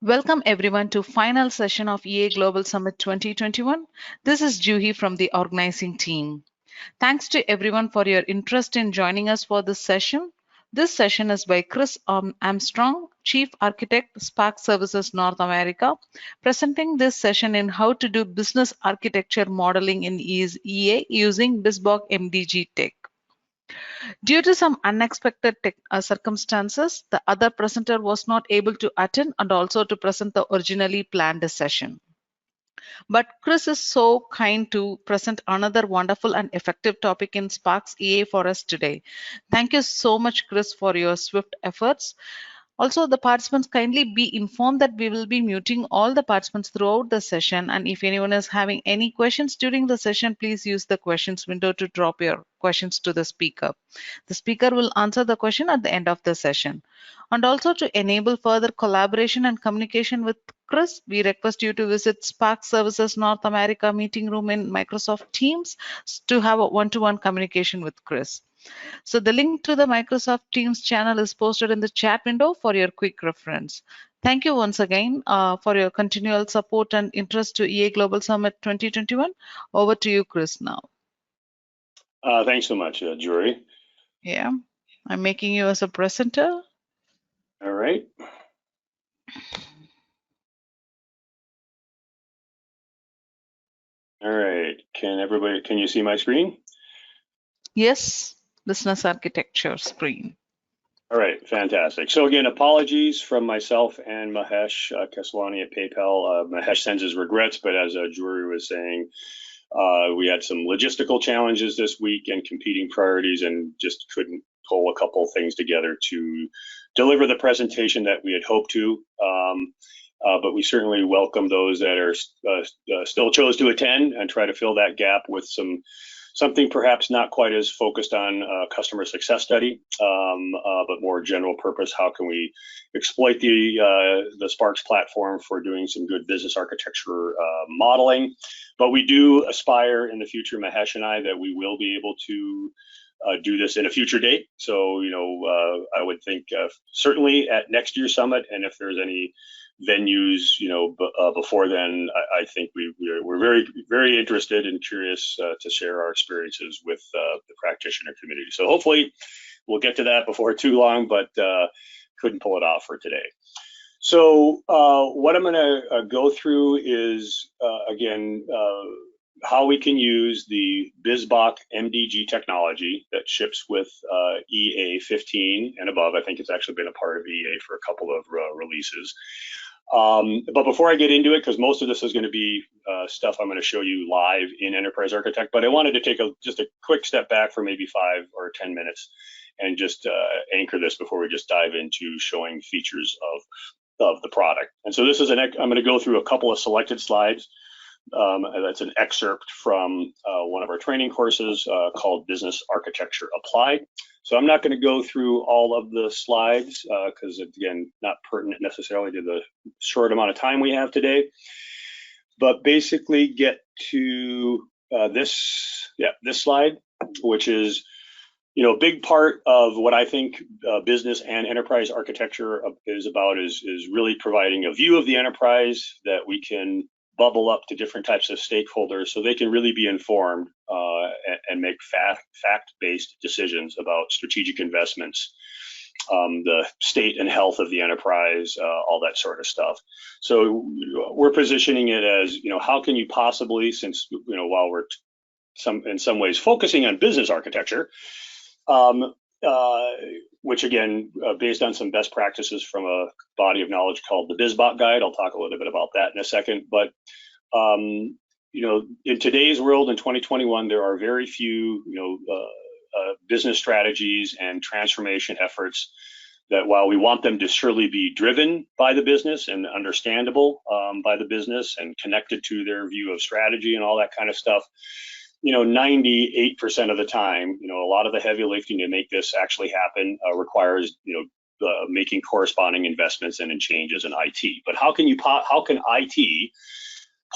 Welcome everyone to final session of EA Global Summit 2021. This is Juhi from the organizing team. Thanks to everyone for your interest in joining us for this session. This session is by Chris Armstrong, Chief Architect, Sparx Services North America, presenting this session in how to do business architecture modeling in EA using Bespoke MDG tech. Due to some unexpected circumstances, the other presenter was not able to attend and also to present the originally planned session. But Chris is so kind to present another wonderful and effective topic in Sparx EA for us today. Thank you so much, Chris, for your swift efforts. Also, the participants kindly be informed that we will be muting all the participants throughout the session. And if anyone is having any questions during the session, please use the questions window to drop your questions to the speaker. The speaker will answer the question at the end of the session. And also to enable further collaboration and communication with Chris, we request you to visit Sparx Services North America meeting room in Microsoft Teams to have a one-to-one communication with Chris. So the link to the Microsoft Teams channel is posted in the chat window for your quick reference. Thank you once again for your continual support and interest to EA Global Summit 2021. Over to you, Chris, now. Thanks so much, Jury. Yeah, I'm making you as a presenter. All right. All right, can you see my screen? Yes, business architecture screen. All right, fantastic. So again, apologies from myself and Mahesh Keswani at PayPal. Mahesh sends his regrets, but as Jury was saying, we had some logistical challenges this week and competing priorities and just couldn't pull a couple things together to deliver the presentation that we had hoped to. But we certainly welcome those that are still chose to attend and try to fill that gap with something perhaps not quite as focused on customer success study, but more general purpose. How can we exploit the Sparx platform for doing some good business architecture modeling? But we do aspire in the future, Mahesh and I, that we will be able to do this in a future date. So, I would think certainly at next year's summit, and if there's any venues, before then, I think we're very, very interested and curious to share our experiences with the practitioner community. So hopefully we'll get to that before too long, but couldn't pull it off for today. So what I'm going to go through is, again, how we can use the Bespoke MDG technology that ships with EA 15 and above. I think it's actually been a part of EA for a couple of releases. But before I get into it, because most of this is going to be stuff I'm going to show you live in Enterprise Architect, but I wanted to take just a quick step back for maybe 5 or 10 minutes and just anchor this before we just dive into showing features of the product. And so this is I'm going to go through a couple of selected slides. That's an excerpt from one of our training courses called Business Architecture Applied. So I'm not going to go through all of the slides because, again, not pertinent necessarily to the short amount of time we have today, but basically get to this slide, which is, a big part of what I think business and enterprise architecture is about is really providing a view of the enterprise that we can bubble up to different types of stakeholders so they can really be informed and make fact-based decisions about strategic investments, the state and health of the enterprise, all that sort of stuff. So we're positioning it as, how can you possibly, since, while we're in some ways focusing on business architecture, which again, based on some best practices from a body of knowledge called the Bespoke Guide. I'll talk a little bit about that in a second. But, in today's world in 2021, there are very few, business strategies and transformation efforts that, while we want them to surely be driven by the business and understandable by the business and connected to their view of strategy and all that kind of stuff, 98% of the time, a lot of the heavy lifting to make this actually happen requires, making corresponding investments and in changes in IT. But how can IT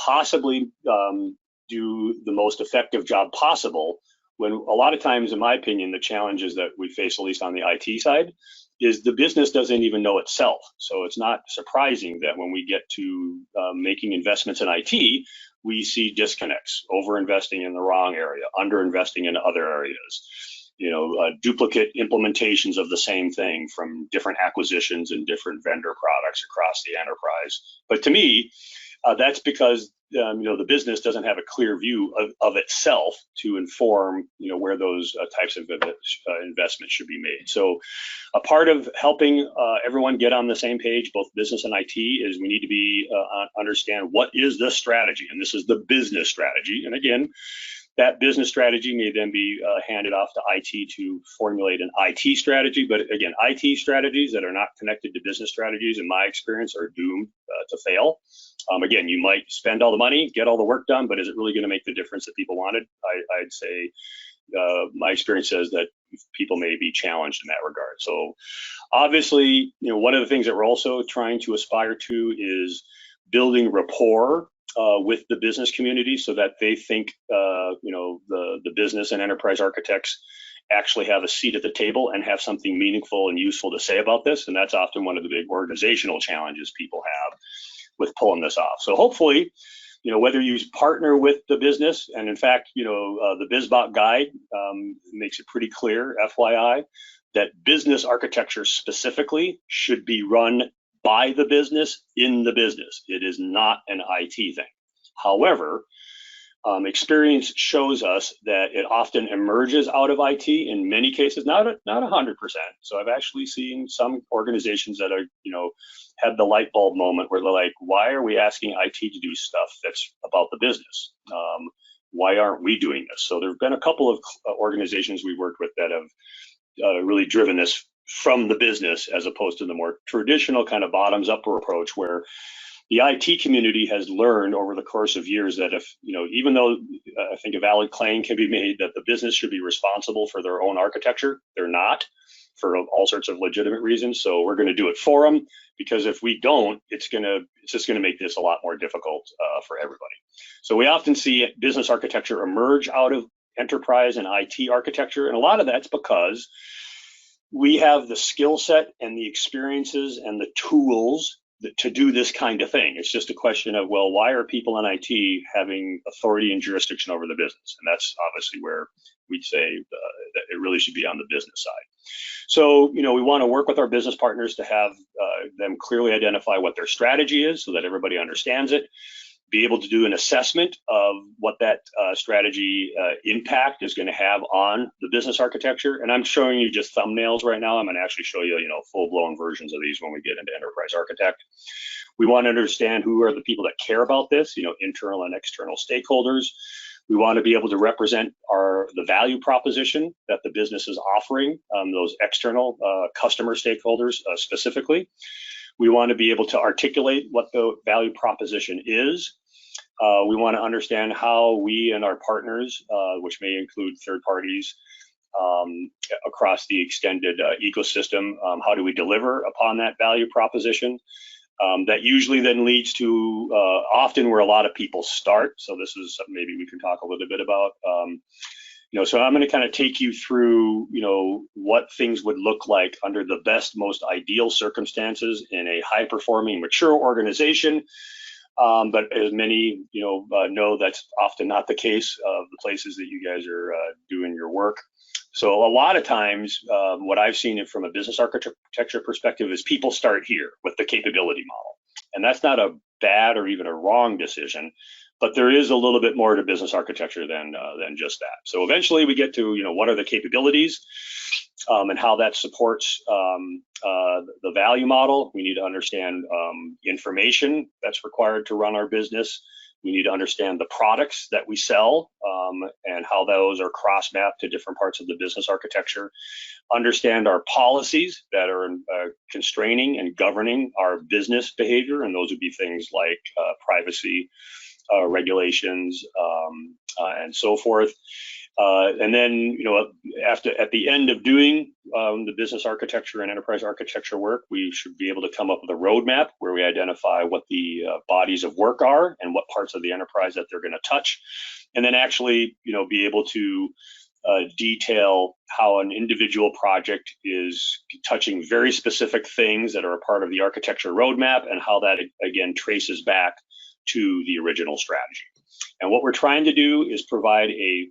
possibly do the most effective job possible when a lot of times, in my opinion, the challenges that we face, at least on the IT side, is the business doesn't even know itself. So it's not surprising that when we get to making investments in IT, we see disconnects, over-investing in the wrong area, under-investing in other areas, duplicate implementations of the same thing from different acquisitions and different vendor products across the enterprise. But to me, that's because the business doesn't have a clear view of itself to inform where those types of investments should be made. So a part of helping everyone get on the same page, both business and IT, is we need to be understand what is the strategy, and this is the business strategy. And again, that business strategy may then be handed off to IT to formulate an IT strategy. But again, IT strategies that are not connected to business strategies, in my experience, are doomed to fail. Again, you might spend all the money, get all the work done, but is it really going to make the difference that people wanted? I'd say my experience says that people may be challenged in that regard. So obviously, one of the things that we're also trying to aspire to is building rapport with the business community, so that they think the business and enterprise architects actually have a seat at the table and have something meaningful and useful to say about this. And that's often one of the big organizational challenges people have with pulling this off. So hopefully, whether you partner with the business, and in fact, the BizBot guide makes it pretty clear, FYI, that business architecture specifically should be run by the business in the business. It is not an IT thing. However, experience shows us that it often emerges out of IT in many cases, not 100%. So I've actually seen some organizations that are, had the light bulb moment where they're like, why are we asking IT to do stuff that's about the business? Why aren't we doing this? So there have been a couple of organizations we worked with that have really driven this from the business, as opposed to the more traditional kind of bottoms-up approach, where the IT community has learned over the course of years that if, even though I think a valid claim can be made that the business should be responsible for their own architecture, they're not, for all sorts of legitimate reasons. So we're going to do it for them, because if we don't, it's just going to make this a lot more difficult for everybody. So we often see business architecture emerge out of enterprise and IT architecture, and a lot of that's because we have the skill set and the experiences and the tools to do this kind of thing. It's just a question of, well, why are people in IT having authority and jurisdiction over the business? And that's obviously where we'd say that it really should be on the business side. So, we want to work with our business partners to have them clearly identify what their strategy is so that everybody understands it, be able to do an assessment of what that strategy impact is going to have on the business architecture. And I'm showing you just thumbnails right now. I'm going to actually show you, full-blown versions of these when we get into Enterprise Architect. We want to understand who are the people that care about this, internal and external stakeholders. We want to be able to represent the value proposition that the business is offering those external customer stakeholders specifically. We want to be able to articulate what the value proposition is. We want to understand how we and our partners, which may include third parties across the extended ecosystem, how do we deliver upon that value proposition? That usually then leads to often where a lot of people start. So this is something maybe we can talk a little bit about. So I'm going to kind of take you through, what things would look like under the best, most ideal circumstances in a high-performing, mature organization. But as many, know, that's often not the case of the places that you guys are doing your work. So a lot of times, what I've seen from a business architecture perspective is people start here with the capability model. And that's not a bad or even a wrong decision, but there is a little bit more to business architecture than just that. So eventually we get to, what are the capabilities and how that supports the value model. We need to understand information that's required to run our business. We need to understand the products that we sell and how those are cross-mapped to different parts of the business architecture. Understand our policies that are constraining and governing our business behavior, and those would be things like privacy, regulations, and so forth. And then, at the end of doing the business architecture and enterprise architecture work, we should be able to come up with a roadmap where we identify what the bodies of work are and what parts of the enterprise that they're going to touch, and then actually, be able to detail how an individual project is touching very specific things that are a part of the architecture roadmap, and how that again traces back to the original strategy. And what we're trying to do is provide a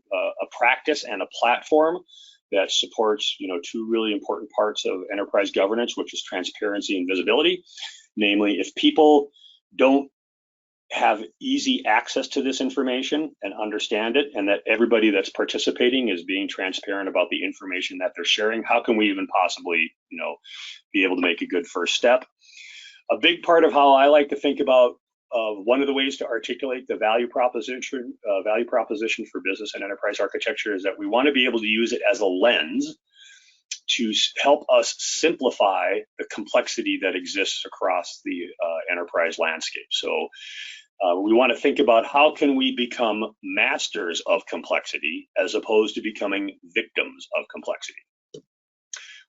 practice and a platform that supports, two really important parts of enterprise governance, which is transparency and visibility. Namely, if people don't have easy access to this information and understand it, and that everybody that's participating is being transparent about the information that they're sharing, how can we even possibly, be able to make a good first step? A big part of how I like to think about one of the ways to articulate the value proposition for business and enterprise architecture is that we want to be able to use it as a lens to help us simplify the complexity that exists across the enterprise landscape. So we want to think about how can we become masters of complexity as opposed to becoming victims of complexity.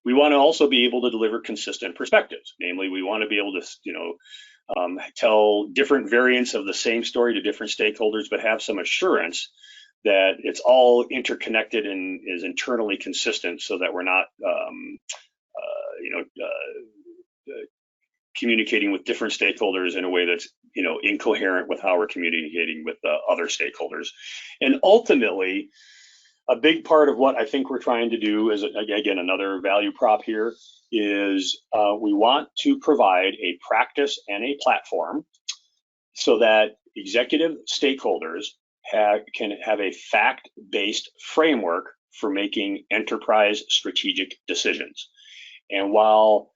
We want to also be able to deliver consistent perspectives. Namely, we want to be able to, tell different variants of the same story to different stakeholders, but have some assurance that it's all interconnected and is internally consistent, so that we're not, communicating with different stakeholders in a way that's, incoherent with how we're communicating with other stakeholders. And ultimately, a big part of what I think we're trying to do is, again, another value prop here is we want to provide a practice and a platform so that executive stakeholders can have a fact-based framework for making enterprise strategic decisions. And while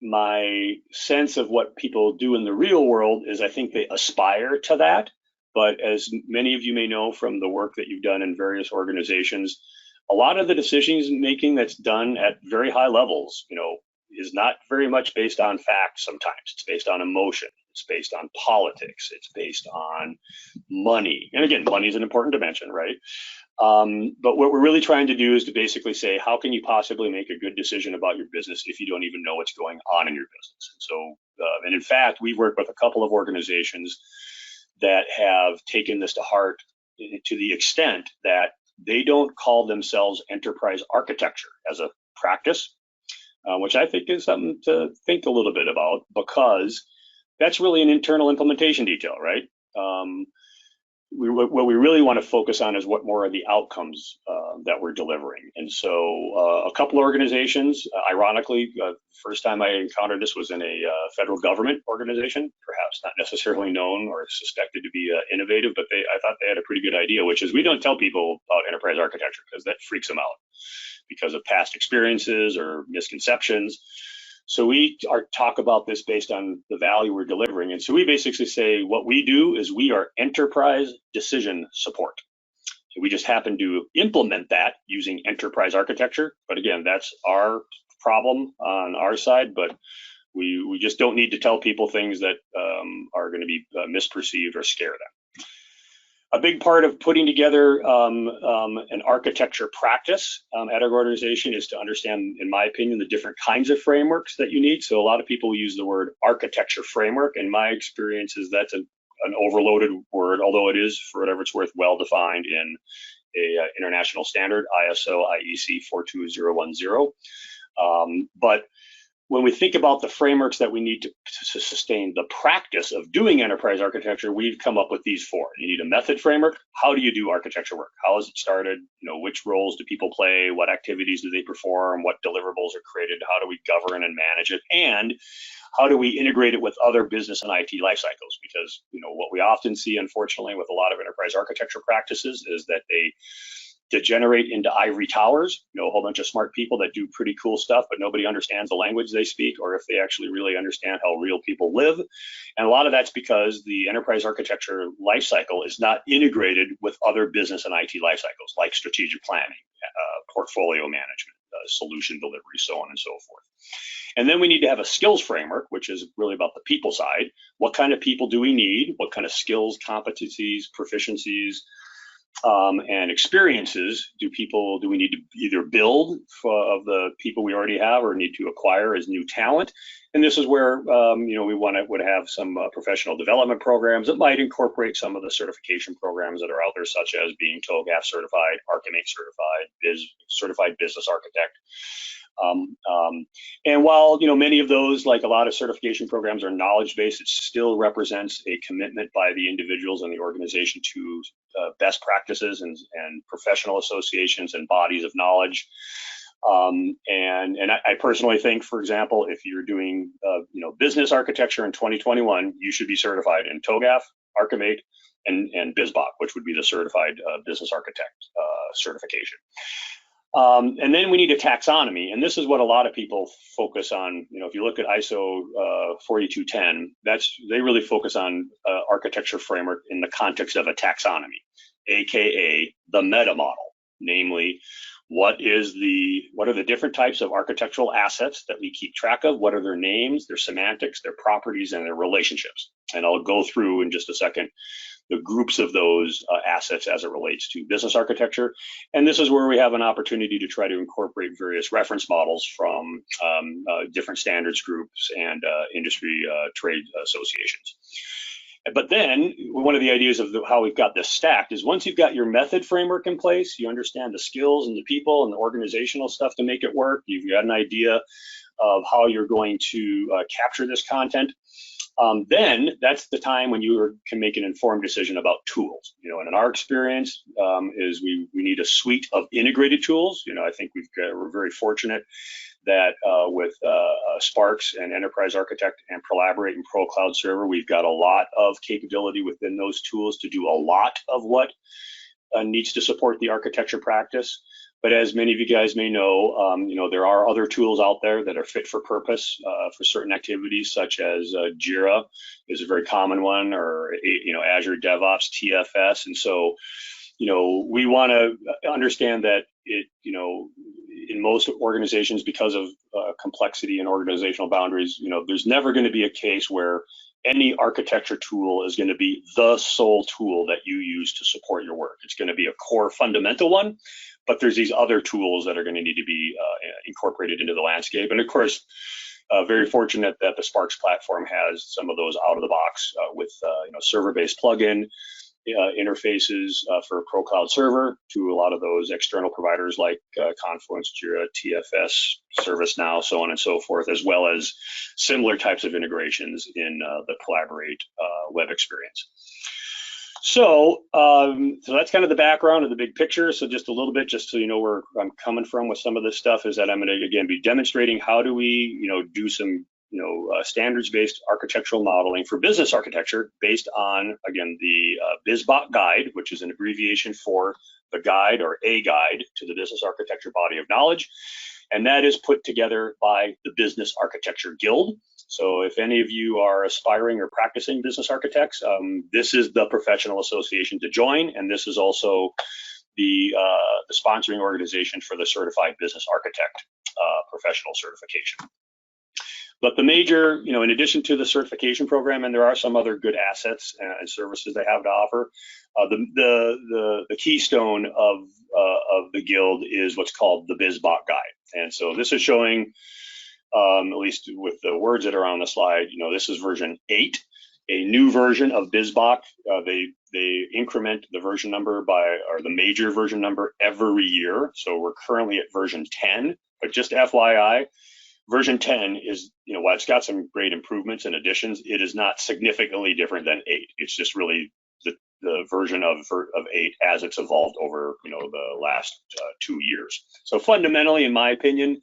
my sense of what people do in the real world is I think they aspire to that, but as many of you may know from the work that you've done in various organizations, a lot of the decisions making that's done at very high levels, is not very much based on facts. Sometimes it's based on emotion, it's based on politics, it's based on money. And again, money is an important dimension, right? But what we're really trying to do is to basically say, how can you possibly make a good decision about your business if you don't even know what's going on in your business? And so, and in fact, we've worked with a couple of organizations that have taken this to heart to the extent that they don't call themselves enterprise architecture as a practice, which I think is something to think a little bit about, because that's really an internal implementation detail, right? What we really want to focus on is what more are the outcomes that we're delivering. And so a couple of organizations, ironically, first time I encountered this was in a federal government organization, perhaps not necessarily known or suspected to be innovative, but I thought they had a pretty good idea, which is we don't tell people about enterprise architecture because that freaks them out because of past experiences or misconceptions. So we talk about this based on the value we're delivering. And so we basically say what we do is we are enterprise decision support. So we just happen to implement that using enterprise architecture. But again, that's our problem on our side, but we just don't need to tell people things that are going to be misperceived or scare them. A big part of putting together an architecture practice at our organization is to understand, in my opinion, the different kinds of frameworks that you need. So a lot of people use the word architecture framework. And my experience is that's an overloaded word, although it is, for whatever it's worth, well-defined in a international standard, ISO IEC 42010. But when we think about the frameworks that we need to sustain the practice of doing enterprise architecture, we've come up with these four. You need a method framework. How do you do architecture work? How is it started? Which roles do people play? What activities do they perform? What deliverables are created? How do we govern and manage it? And how do we integrate it with other business and IT life cycles? Because what we often see, unfortunately, with a lot of enterprise architecture practices is that they degenerate into ivory towers, a whole bunch of smart people that do pretty cool stuff, but nobody understands the language they speak, or if they actually really understand how real people live. And a lot of that's because the enterprise architecture lifecycle is not integrated with other business and IT life cycles, like strategic planning, portfolio management, solution delivery, so on and so forth. And then we need to have a skills framework, which is really about the people side. What kind of people do we need? What kind of skills, competencies, proficiencies, and experiences do we need to either build of the people we already have or need to acquire as new talent? And this is where we would have some professional development programs that might incorporate some of the certification programs that are out there, such as being TOGAF certified, Archimate certified, certified business architect. And while many of those, like a lot of certification programs, are knowledge-based, it still represents a commitment by the individuals and the organization to best practices and professional associations and bodies of knowledge. And I personally think, for example, if you're doing business architecture in 2021, you should be certified in TOGAF, Archimate, and BizBock, which would be the certified business architect certification. And then we need a taxonomy, and this is what a lot of people focus on. If you look at ISO 4210, they really focus on architecture framework in the context of a taxonomy, aka the meta model, namely what are the different types of architectural assets that we keep track of, what are their names, their semantics, their properties, and their relationships. And I'll go through in just a second the groups of those assets as it relates to business architecture. And this is where we have an opportunity to try to incorporate various reference models from different standards groups and industry trade associations. But then one of the ideas of how we've got this stacked is once you've got your method framework in place, you understand the skills and the people and the organizational stuff to make it work, you've got an idea of how you're going to capture this content, then that's the time when you can make an informed decision about tools. And in our experience is we need a suite of integrated tools. I think we're very fortunate that with Sparx and Enterprise Architect and Prolaborate and Pro Cloud Server, we've got a lot of capability within those tools to do a lot of what needs to support the architecture practice. But as many of you guys may know, there are other tools out there that are fit for purpose for certain activities, such as Jira is a very common one, or Azure DevOps, TFS. And so, we want to understand that in most organizations, because of complexity and organizational boundaries, there's never going to be a case where any architecture tool is going to be the sole tool that you use to support your work. It's going to be a core fundamental one, but there's these other tools that are going to need to be incorporated into the landscape. And of course, very fortunate that the Sparx platform has some of those out of the box with server-based plugin interfaces for Pro Cloud Server to a lot of those external providers like Confluence, Jira, TFS, ServiceNow, so on and so forth, as well as similar types of integrations in the Prolaborate web experience. So that's kind of the background of the big picture. So just a little bit, just so you know where I'm coming from with some of this stuff, is that I'm going to, again, be demonstrating how do we, do some standards-based architectural modeling for business architecture based on, again, the BizBock guide, which is an abbreviation for the guide or a guide to the business architecture body of knowledge. And that is put together by the Business Architecture Guild. So if any of you are aspiring or practicing business architects, this is the professional association to join. And this is also the sponsoring organization for the Certified Business Architect professional certification. But the major, in addition to the certification program, and there are some other good assets and services they have to offer, the keystone of the guild is what's called the BizBock guide. And so this is showing, at least with the words that are on the slide, this is version 8, a new version of BizBock. They increment the version number or the major version number every year. So we're currently at version 10, but just FYI, version 10 is, while it's got some great improvements and additions, it is not significantly different than 8. It's just really the version of 8 as it's evolved over, the last 2 years. So fundamentally, in my opinion,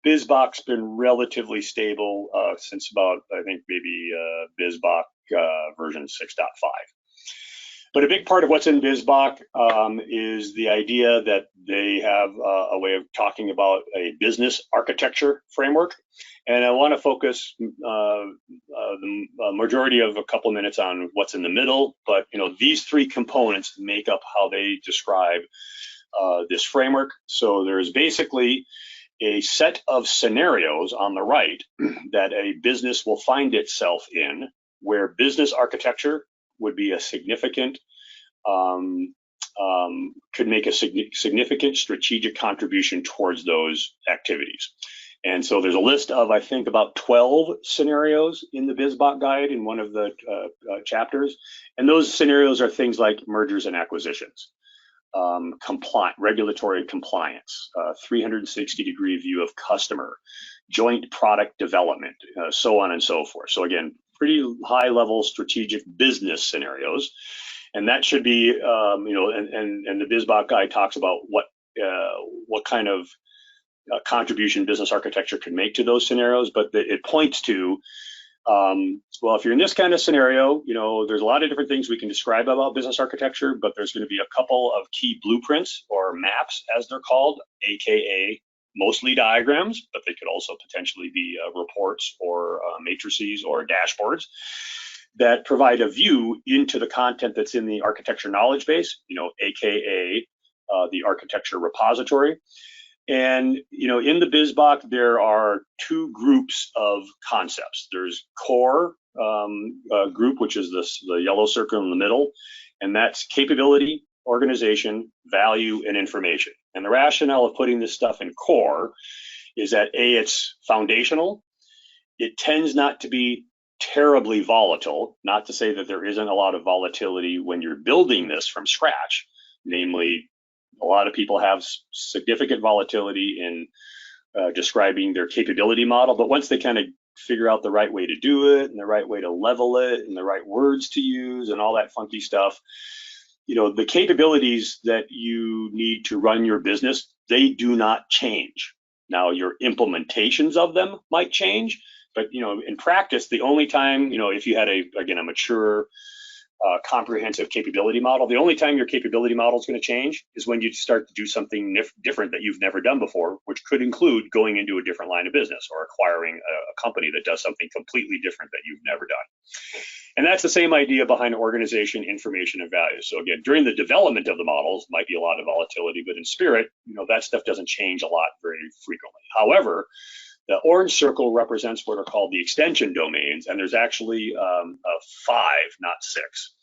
BizBock's been relatively stable since about, I think, maybe BizBock version 6.5. But a big part of what's in BizBock is the idea that they have a way of talking about a business architecture framework. And I want to focus the majority of a couple minutes on what's in the middle. But these 3 components make up how they describe this framework. So there's basically a set of scenarios on the right that a business will find itself in, where business architecture would be a significant could make a significant strategic contribution towards those activities. And so there's a list of, I think, about 12 scenarios in the BizBot guide in one of the chapters. And those scenarios are things like mergers and acquisitions, regulatory compliance, 360-degree view of customer, joint product development, so on and so forth. So again, pretty high-level strategic business scenarios. And that should be, and the BizBot guide talks about what kind of contribution business architecture can make to those scenarios, but it points to, well, if you're in this kind of scenario, there's a lot of different things we can describe about business architecture, but there's going to be a couple of key blueprints or maps, as they're called, aka mostly diagrams, but they could also potentially be reports or matrices or dashboards that provide a view into the content that's in the architecture knowledge base, aka the architecture repository. And in the BizBot, there are two groups of concepts. There's core group, which is the yellow circle in the middle, and that's capability, organization, value, and information. And the rationale of putting this stuff in core is that it's foundational. It tends not to be terribly volatile, not to say that there isn't a lot of volatility when you're building this from scratch. Namely, a lot of people have significant volatility in describing their capability model, but once they kind of figure out the right way to do it and the right way to level it and the right words to use and all that funky stuff, the capabilities that you need to run your business, they do not change. Now, your implementations of them might change, but in practice, the only time, if you had a mature comprehensive capability model, the only time your capability model is going to change is when you start to do something different that you've never done before, which could include going into a different line of business or acquiring a company that does something completely different that you've never done. And that's the same idea behind organization, information, and value. So again, during the development of the models might be a lot of volatility, but in spirit, that stuff doesn't change a lot very frequently. However, the orange circle represents what are called the extension domains, and there's actually 5, not 6.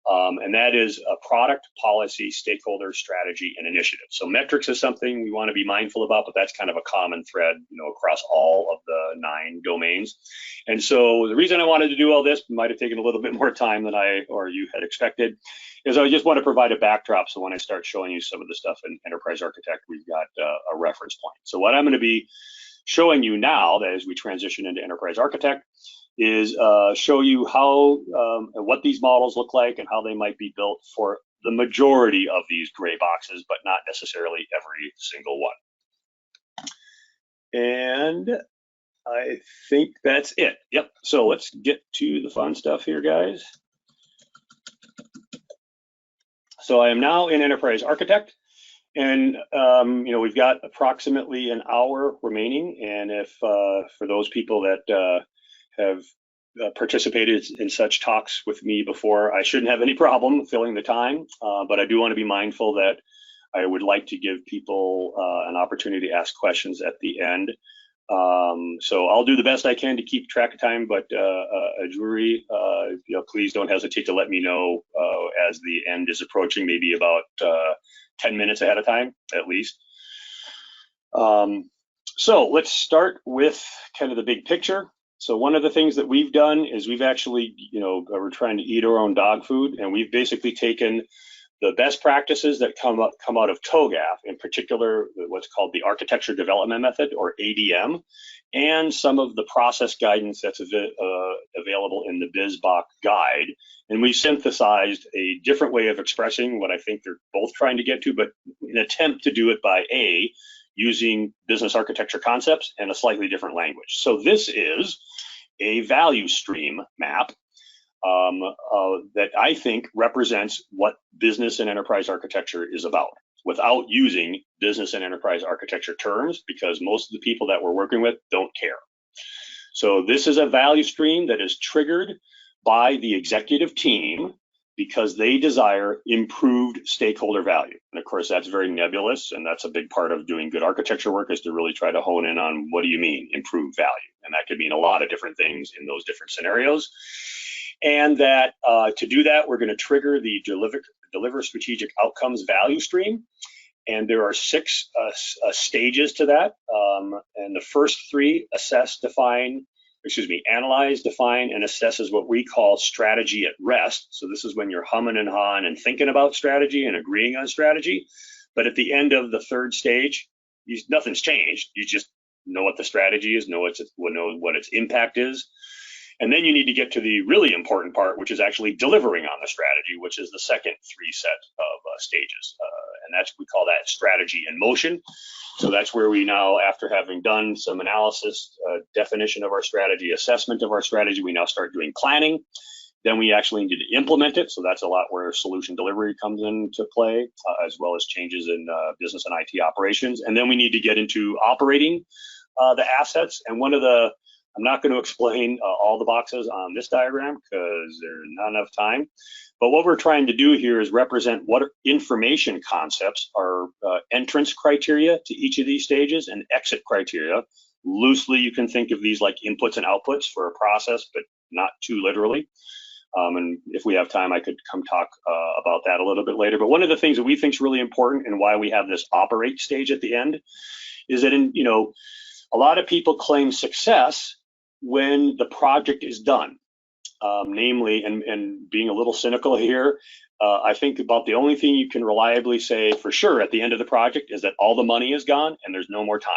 And that is a product, policy, stakeholder, strategy, and initiative. So metrics is something we want to be mindful about, but that's kind of a common thread, across all of the 9 domains. And so the reason I wanted to do all this might have taken a little bit more time than you had expected, is I just want to provide a backdrop. So when I start showing you some of the stuff in Enterprise Architect, we've got a reference point. So what I'm going to be showing you now, that as we transition into Enterprise Architect, is show you how what these models look like and how they might be built for the majority of these gray boxes, but not necessarily every single one. And I think that's it. Yep. So let's get to the fun stuff here, guys. So I am now in Enterprise Architect. And we've got approximately an hour remaining, and if for those people that have participated in such talks with me before, I shouldn't have any problem filling the time, but I do want to be mindful that I would like to give people an opportunity to ask questions at the end. So I'll do the best I can to keep track of time, but Ajuri, please don't hesitate to let me know as the end is approaching, maybe about 10 minutes ahead of time, at least. So let's start with kind of the big picture. So one of the things that we've done is we've actually, we're trying to eat our own dog food, and we've basically taken the best practices that come out of TOGAF, in particular, what's called the Architecture Development Method, or ADM, and some of the process guidance that's available in the BizBot guide. And we synthesized a different way of expressing what I think they're both trying to get to, but an attempt to do it by using business architecture concepts and a slightly different language. So this is a value stream map that I think represents what business and enterprise architecture is about, without using business and enterprise architecture terms, because most of the people that we're working with don't care. So this is a value stream that is triggered by the executive team because they desire improved stakeholder value. And of course, that's very nebulous, and that's a big part of doing good architecture work, is to really try to hone in on what do you mean, improved value? And that could mean a lot of different things in those different scenarios. And that to do that, we're going to trigger the deliver strategic outcomes value stream. And there are 6 stages to that. And the first 3 analyze, define, and assess is what we call strategy at rest. So this is when you're humming and hawing and thinking about strategy and agreeing on strategy. But at the end of the 3rd stage, nothing's changed. You just know what the strategy is, know what its impact is. And then you need to get to the really important part, which is actually delivering on the strategy, which is the second 3 set of stages. And we call that strategy in motion. So that's where we now, after having done some analysis, definition of our strategy, assessment of our strategy, we now start doing planning. Then we actually need to implement it. So that's a lot where solution delivery comes into play, as well as changes in business and IT operations. And then we need to get into operating the assets. And I'm not going to explain all the boxes on this diagram because there's not enough time. But what we're trying to do here is represent what information concepts are entrance criteria to each of these stages and exit criteria. Loosely, you can think of these like inputs and outputs for a process, but not too literally. And if we have time, I could come talk about that a little bit later. But one of the things that we think is really important and why we have this operate stage at the end is that a lot of people claim success when the project is done. Namely, and being a little cynical here, I think about the only thing you can reliably say for sure at the end of the project is that all the money is gone and there's no more time.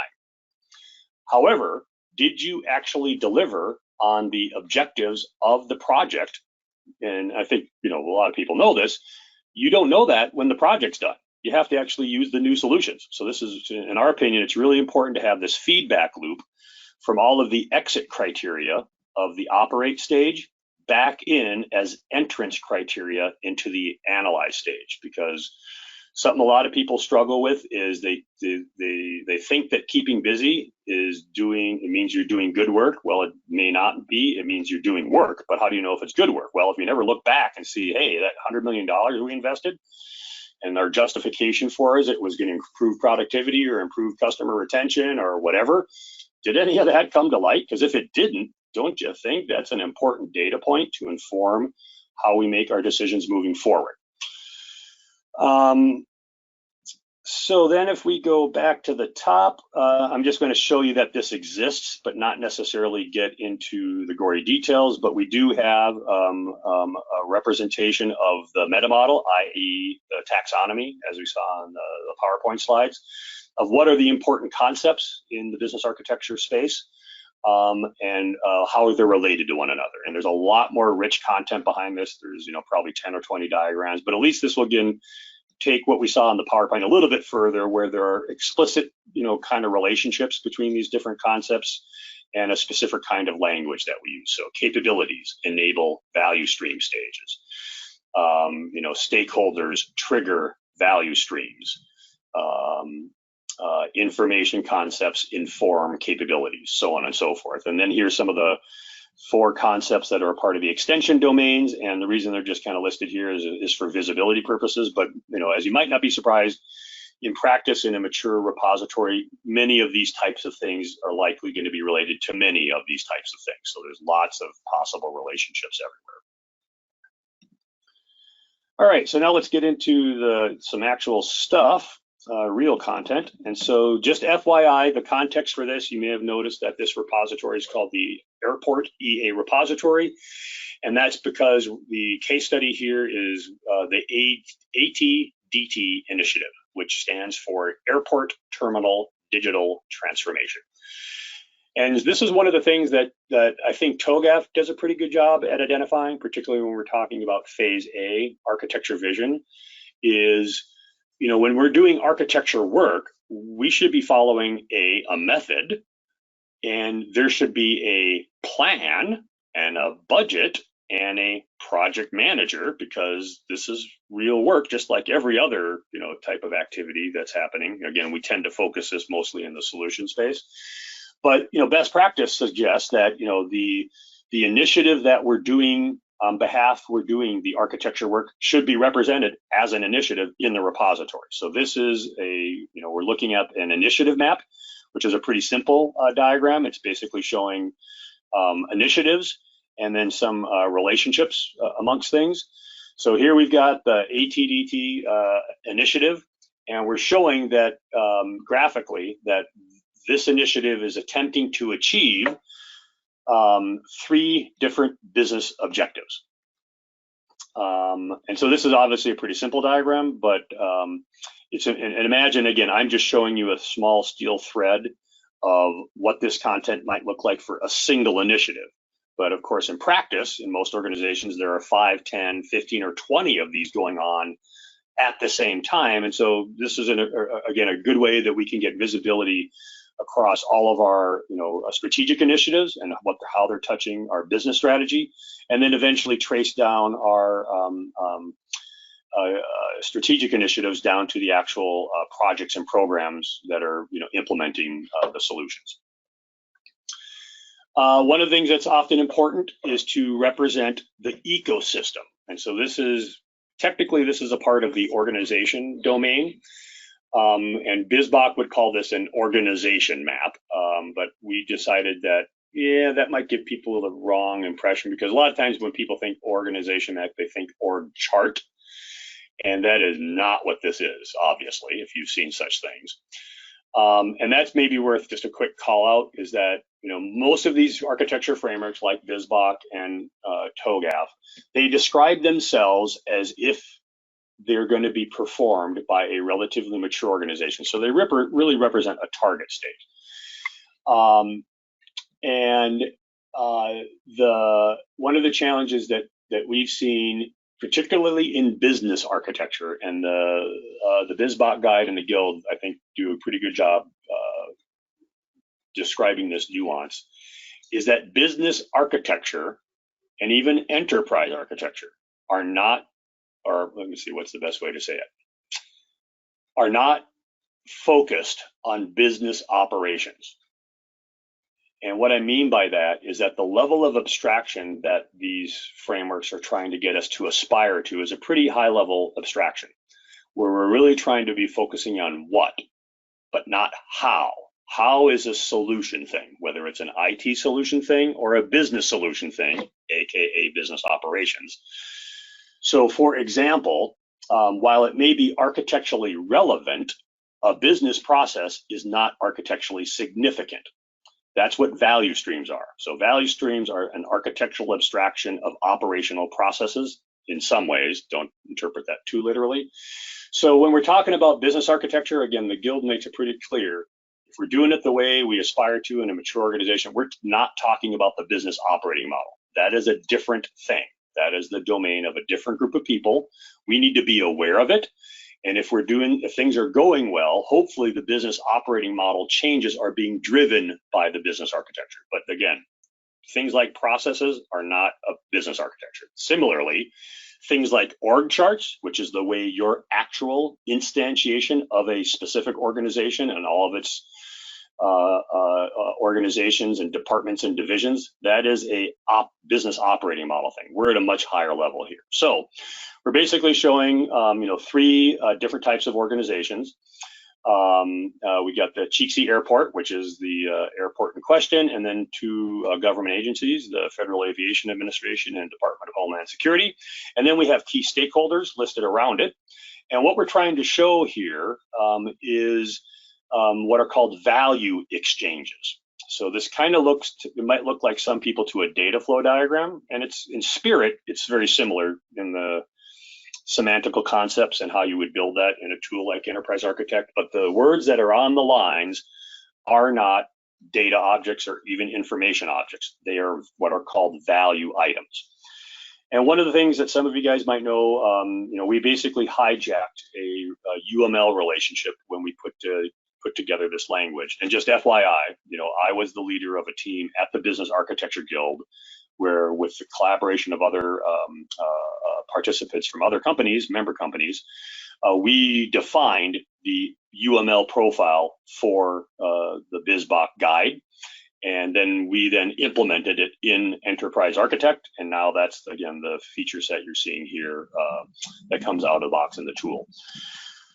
However, did you actually deliver on the objectives of the project? And I think a lot of people know this. You don't know that when the project's done. You have to actually use the new solutions. So this is, in our opinion, it's really important to have this feedback loop from all of the exit criteria of the operate stage back in as entrance criteria into the analyze stage, because something a lot of people struggle with is they think that keeping busy means you're doing good work. Well, it may not be. It means you're doing work, but how do you know if it's good work? Well, if you never look back and see, hey, that $100 million we invested and our justification for it was going to improve productivity or improve customer retention or whatever, did any of that come to light? Because if it didn't, don't you think that's an important data point to inform how we make our decisions moving forward? So then if we go back to the top, I'm just going to show you that this exists, but not necessarily get into the gory details. But we do have a representation of the meta model, i.e. the taxonomy, as we saw on the PowerPoint slides, of what are the important concepts in the business architecture space. And how they're related to one another. And there's a lot more rich content behind this. There's probably 10 or 20 diagrams, but at least this will again take what we saw in the PowerPoint a little bit further, where there are explicit kind of relationships between these different concepts and a specific kind of language that we use. So capabilities enable value stream stages. Stakeholders trigger value streams. Information concepts inform capabilities, so on and so forth. And then here's some of the 4 concepts that are a part of the extension domains. And the reason they're just kind of listed here is for visibility purposes. But as you might not be surprised, in practice in a mature repository, many of these types of things are likely going to be related to many of these types of things. So there's lots of possible relationships everywhere. All right, so now let's get into some actual stuff. Real content. And so just FYI, the context for this, you may have noticed that this repository is called the Airport EA repository. And that's because the case study here is the ATDT initiative, which stands for Airport Terminal Digital Transformation. And this is one of the things that I think TOGAF does a pretty good job at identifying, particularly when we're talking about phase A, architecture vision, is when we're doing architecture work, we should be following a method, and there should be a plan and a budget and a project manager, because this is real work, just like every other type of activity that's happening. Again, we tend to focus this mostly in the solution space, but best practice suggests that the initiative that we're doing on behalf we're doing the architecture work should be represented as an initiative in the repository. So this is we're looking at an initiative map, which is a pretty simple diagram. It's basically showing initiatives and then some relationships amongst things. So here we've got the ATDT initiative, and we're showing that graphically that this initiative is attempting to achieve 3 different business objectives. And so this is obviously a pretty simple diagram, but and imagine, again, I'm just showing you a small steel thread of what this content might look like for a single initiative. But of course, in practice, in most organizations, there are 5, 10, 15, or 20 of these going on at the same time. And so this is, again, a good way that we can get visibility across all of our strategic initiatives and how they're touching our business strategy, and then eventually trace down our strategic initiatives down to the actual projects and programs that are implementing the solutions. One of the things that's often important is to represent the ecosystem, and so this is a part of the organization domain. And BizBach would call this an organization map, but we decided that, that might give people the wrong impression, because a lot of times when people think organization map, they think org chart, and that is not what this is, obviously, if you've seen such things. And that's maybe worth just a quick call out, is that most of these architecture frameworks like BizBach and TOGAF, they describe themselves as if they're going to be performed by a relatively mature organization. So they really represent a target state. One of the challenges that we've seen, particularly in business architecture, and the BizBach guide and the Guild, I think, do a pretty good job describing this nuance, is that business architecture and even enterprise architecture are not, or let me see what's the best way to say it, are not focused on business operations. And what I mean by that is that the level of abstraction that these frameworks are trying to get us to aspire to is a pretty high level abstraction, where we're really trying to be focusing on what, but not how. How is a solution thing, whether it's an IT solution thing or a business solution thing, aka business operations. So for example, while it may be architecturally relevant, a business process is not architecturally significant. That's what value streams are. So value streams are an architectural abstraction of operational processes in some ways. Don't interpret that too literally. So when we're talking about business architecture, again, the Guild makes it pretty clear. If we're doing it the way we aspire to in a mature organization, we're not talking about the business operating model. That is a different thing. That is the domain of a different group of people. We need to be aware of it. And if things are going well, hopefully the business operating model changes are being driven by the business architecture. But again, things like processes are not a business architecture. Similarly, things like org charts, which is the way your actual instantiation of a specific organization and all of its organizations and departments and divisions, that is a business operating model thing. We're at a much higher level here. So we're basically showing 3 different types of organizations. We got the Cheeksy Airport, which is the airport in question, and then 2 government agencies, the Federal Aviation Administration and Department of Homeland Security. And then we have key stakeholders listed around it. And what we're trying to show here is what are called value exchanges. So this kind of it might look like some people to a data flow diagram, and it's in spirit, it's very similar in the semantical concepts and how you would build that in a tool like Enterprise Architect, but the words that are on the lines are not data objects or even information objects. They are what are called value items. And one of the things that some of you guys might know, we basically hijacked a UML relationship when we put together this language. And just FYI, I was the leader of a team at the Business Architecture Guild, where with the collaboration of other participants from other companies, member companies, we defined the UML profile for the BizBach guide. And then we implemented it in Enterprise Architect. And now that's, again, the feature set you're seeing here that comes out of the box in the tool.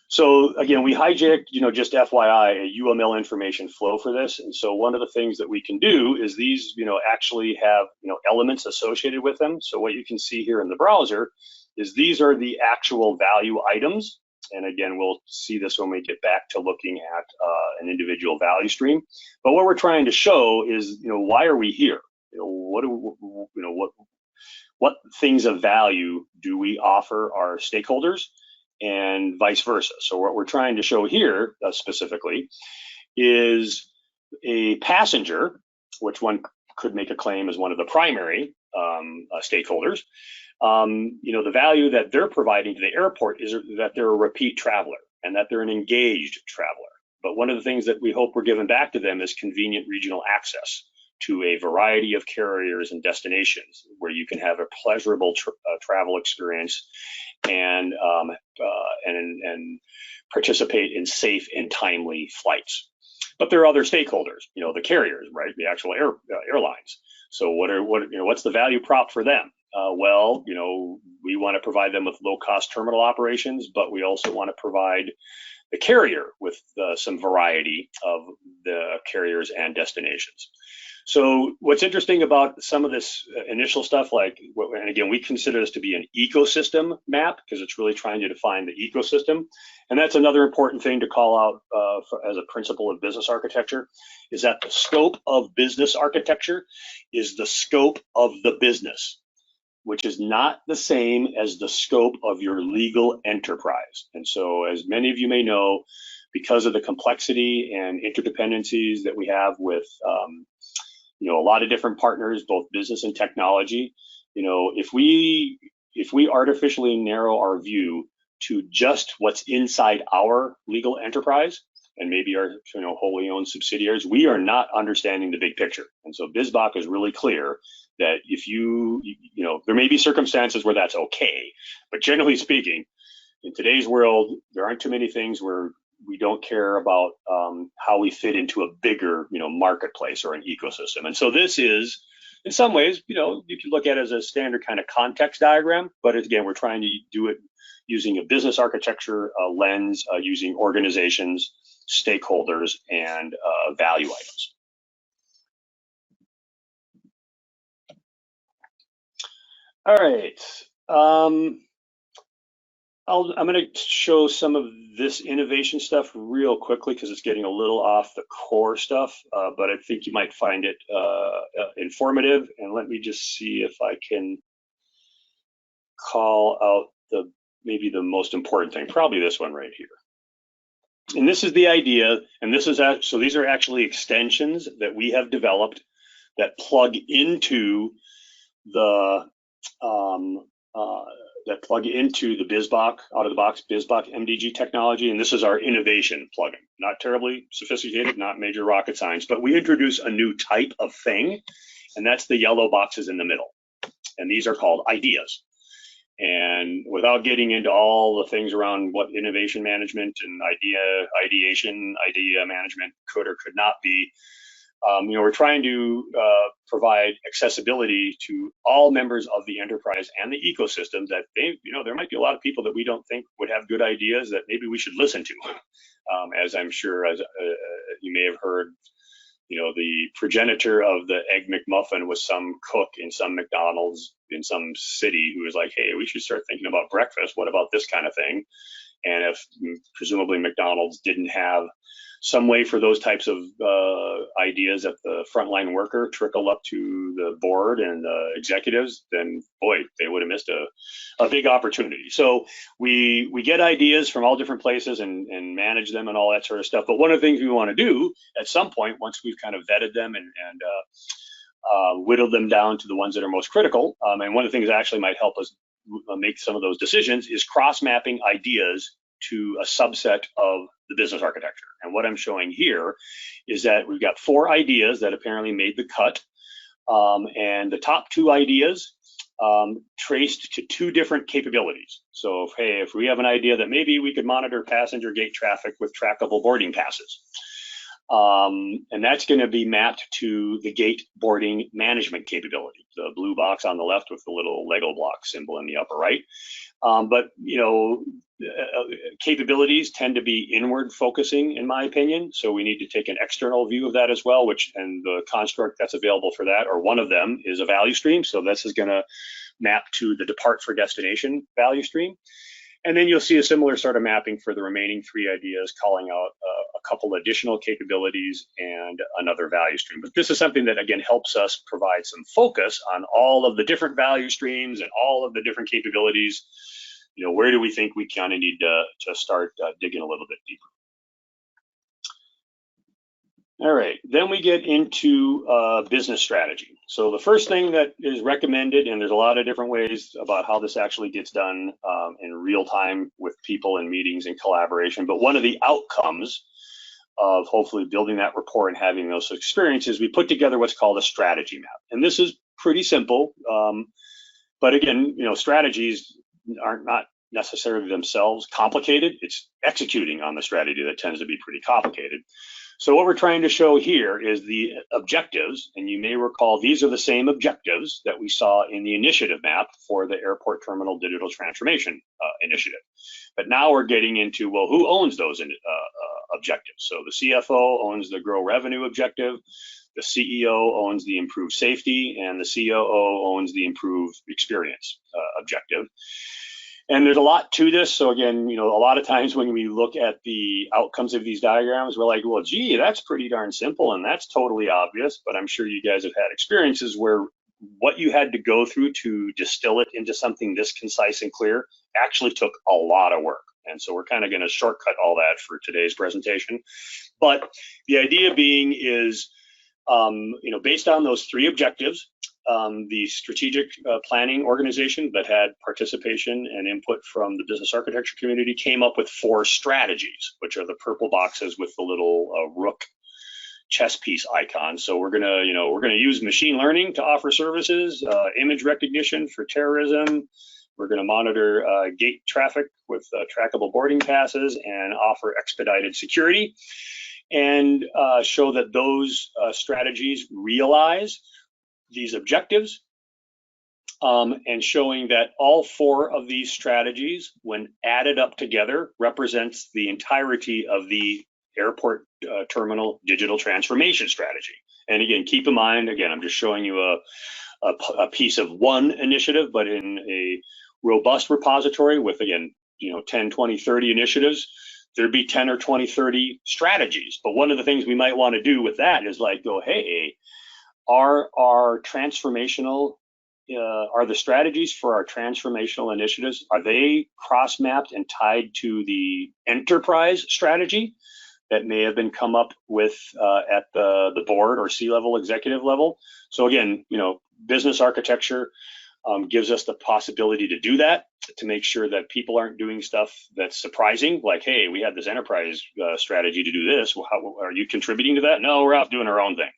So again, we hijacked, just FYI, a UML information flow for this. And so one of the things that we can do is these, actually have, elements associated with them. So what you can see here in the browser is these are the actual value items. And again, we'll see this when we get back to looking at an individual value stream. But what we're trying to show is, why are we here? What things of value do we offer our stakeholders, and vice versa. So what we're trying to show here specifically is a passenger, which one could make a claim as one of the primary stakeholders. The value that they're providing to the airport is that they're a repeat traveler and that they're an engaged traveler. But one of the things that we hope we're giving back to them is convenient regional access to a variety of carriers and destinations where you can have a pleasurable travel experience and participate in safe and timely flights. But there are other stakeholders, the carriers, right? The actual airlines. So what's the value prop for them? We want to provide them with low-cost terminal operations, but we also want to provide the carrier with some variety of the carriers and destinations. So what's interesting about some of this initial stuff, and again, we consider this to be an ecosystem map because it's really trying to define the ecosystem. And that's another important thing to call out as a principle of business architecture, is that the scope of business architecture is the scope of the business, which is not the same as the scope of your legal enterprise. And so, as many of you may know, because of the complexity and interdependencies that we have with a lot of different partners, both business and technology, if we artificially narrow our view to just what's inside our legal enterprise and maybe our wholly owned subsidiaries, we are not understanding the big picture. And so BizBach is really clear that if there may be circumstances where that's okay, but generally speaking, in today's world, there aren't too many things where we don't care about how we fit into a bigger, marketplace or an ecosystem. And so this is, in some ways, you can look at it as a standard kind of context diagram, but again, we're trying to do it using a business architecture lens, using organizations, stakeholders, and value items. All right. I'm going to show some of this innovation stuff real quickly because it's getting a little off the core stuff, but I think you might find it informative. And let me just see if I can call out maybe the most important thing, probably this one right here. And this is the idea, and so these are actually extensions that we have developed that plug into the BizBach, out-of-the-box BizBach MDG technology, and this is our innovation plugin. Not terribly sophisticated, not major rocket science, but we introduce a new type of thing, and that's the yellow boxes in the middle. And these are called ideas. And without getting into all the things around what innovation management and idea management could or could not be, we're trying to provide accessibility to all members of the enterprise and the ecosystem that there might be a lot of people that we don't think would have good ideas that maybe we should listen to. As I'm sure, as you may have heard, the progenitor of the Egg McMuffin was some cook in some McDonald's in some city who was like, hey, we should start thinking about breakfast. What about this kind of thing? And if presumably McDonald's didn't have some way for those types of ideas at the frontline worker trickle up to the board and the executives, then boy, they would have missed a big opportunity. So we get ideas from all different places and manage them and all that sort of stuff. But one of the things we want to do at some point, once we've kind of vetted them and whittled them down to the ones that are most critical, and one of the things that actually might help us make some of those decisions is cross-mapping ideas to a subset of the business architecture. And what I'm showing here is that we've got 4 ideas that apparently made the cut. And the top 2 ideas traced to 2 different capabilities. So if we have an idea that maybe we could monitor passenger gate traffic with trackable boarding passes, And that's going to be mapped to the gate boarding management capability, the blue box on the left with the little Lego block symbol in the upper right. But capabilities tend to be inward focusing, in my opinion. So we need to take an external view of that as well, and the construct that's available for that, or one of them, is a value stream. So this is going to map to the depart for destination value stream. And then you'll see a similar sort of mapping for the remaining three ideas, calling out a couple additional capabilities and another value stream. But this is something that, again, helps us provide some focus on all of the different value streams and all of the different capabilities. Where do we think we kind of need to start digging a little bit deeper? All right, then we get into business strategy. So the first thing that is recommended, and there's a lot of different ways about how this actually gets done in real time with people in meetings and collaboration, but one of the outcomes of hopefully building that rapport and having those experiences, we put together what's called a strategy map. And this is pretty simple, but again, strategies aren't not necessarily themselves complicated. It's executing on the strategy that tends to be pretty complicated. So what we're trying to show here is the objectives, and you may recall these are the same objectives that we saw in the initiative map for the Airport Terminal Digital Transformation Initiative. But now we're getting into, well, who owns those objectives? So the CFO owns the grow revenue objective, the CEO owns the improve safety, and the COO owns the improve experience objective. And there's a lot to this. So again, a lot of times when we look at the outcomes of these diagrams, we're like, well, gee, that's pretty darn simple and that's totally obvious. But I'm sure you guys have had experiences where what you had to go through to distill it into something this concise and clear actually took a lot of work. And so we're kind of going to shortcut all that for today's presentation. But the idea being is, based on those three objectives, the strategic planning organization that had participation and input from the business architecture community came up with 4 strategies, which are the purple boxes with the little rook chess piece icon. So we're gonna use machine learning to offer services, image recognition for terrorism. We're going to monitor gate traffic with trackable boarding passes and offer expedited security, and show that those strategies realize these objectives, and showing that all 4 of these strategies, when added up together, represents the entirety of the airport terminal digital transformation strategy. And again, keep in mind, again, I'm just showing you a piece of one initiative, but in a robust repository with, again, 10, 20, 30 initiatives, there'd be 10 or 20, 30 strategies. But one of the things we might want to do with that is like go, hey, are the strategies for our transformational initiatives, are they cross-mapped and tied to the enterprise strategy that may have been come up with at the board or C-level executive level? So again, business architecture gives us the possibility to do that, to make sure that people aren't doing stuff that's surprising, like, hey, we had this enterprise strategy to do this. Well, how are you contributing to that? No, we're out doing our own thing.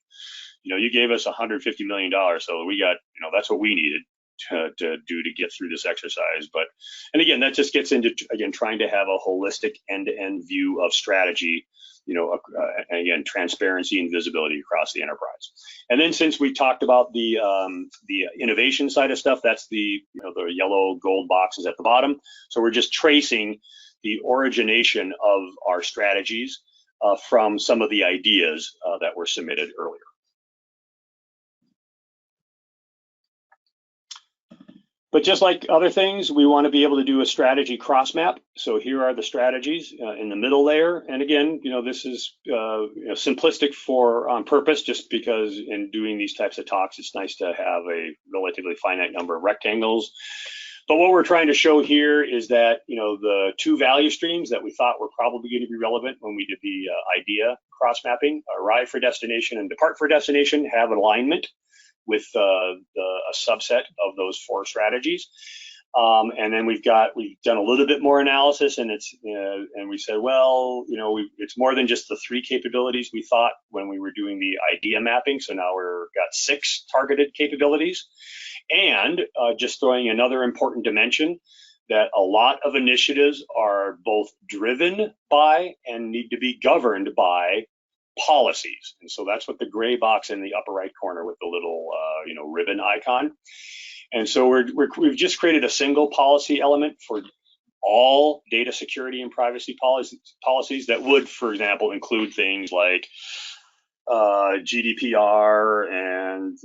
You gave us $150 million, so we got, that's what we needed to do to get through this exercise. And again, that just gets into, again, trying to have a holistic end-to-end view of strategy, again, transparency and visibility across the enterprise. And then since we talked about the innovation side of stuff, that's the yellow gold boxes at the bottom. So we're just tracing the origination of our strategies from some of the ideas that were submitted earlier. But just like other things, we want to be able to do a strategy cross map. So here are the strategies in the middle layer. And again, this is simplistic on purpose, just because in doing these types of talks, it's nice to have a relatively finite number of rectangles. But what we're trying to show here is that, the 2 value streams that we thought were probably going to be relevant when we did the idea cross mapping, arrive for destination and depart for destination, have alignment with a subset of those 4 strategies. And then we've done a little bit more analysis, and and we said, well, it's more than just the 3 capabilities we thought when we were doing the idea mapping. So now we're got 6 targeted capabilities. And just throwing another important dimension, that a lot of initiatives are both driven by and need to be governed by policies. And so that's what the gray box in the upper right corner with the little ribbon icon. And so we've just created a single policy element for all data security and privacy policies that would, for example, include things like GDPR and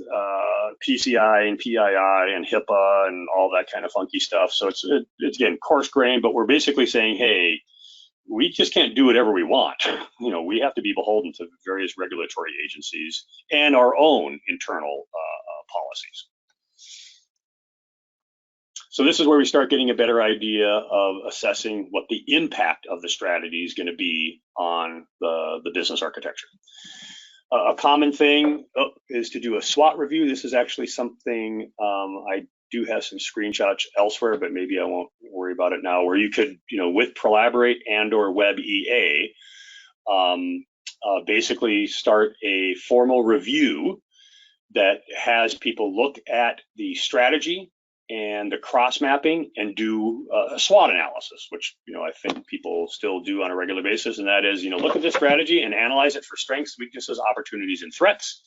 PCI and PII and HIPAA and all that kind of funky stuff. So it's again coarse grained, but we're basically saying, hey, we just can't do whatever we want. We have to be beholden to various regulatory agencies and our own internal policies. So this is where we start getting a better idea of assessing what the impact of the strategy is going to be on the business architecture. A common thing is to do a SWOT review. This is actually something I do have some screenshots elsewhere, but maybe I won't worry about it now, where you could, with Prolaborate and or Web EA, basically start a formal review that has people look at the strategy and the cross mapping and do a SWOT analysis, which I think people still do on a regular basis, and that is look at the strategy and analyze it for strengths, weaknesses, opportunities, and threats.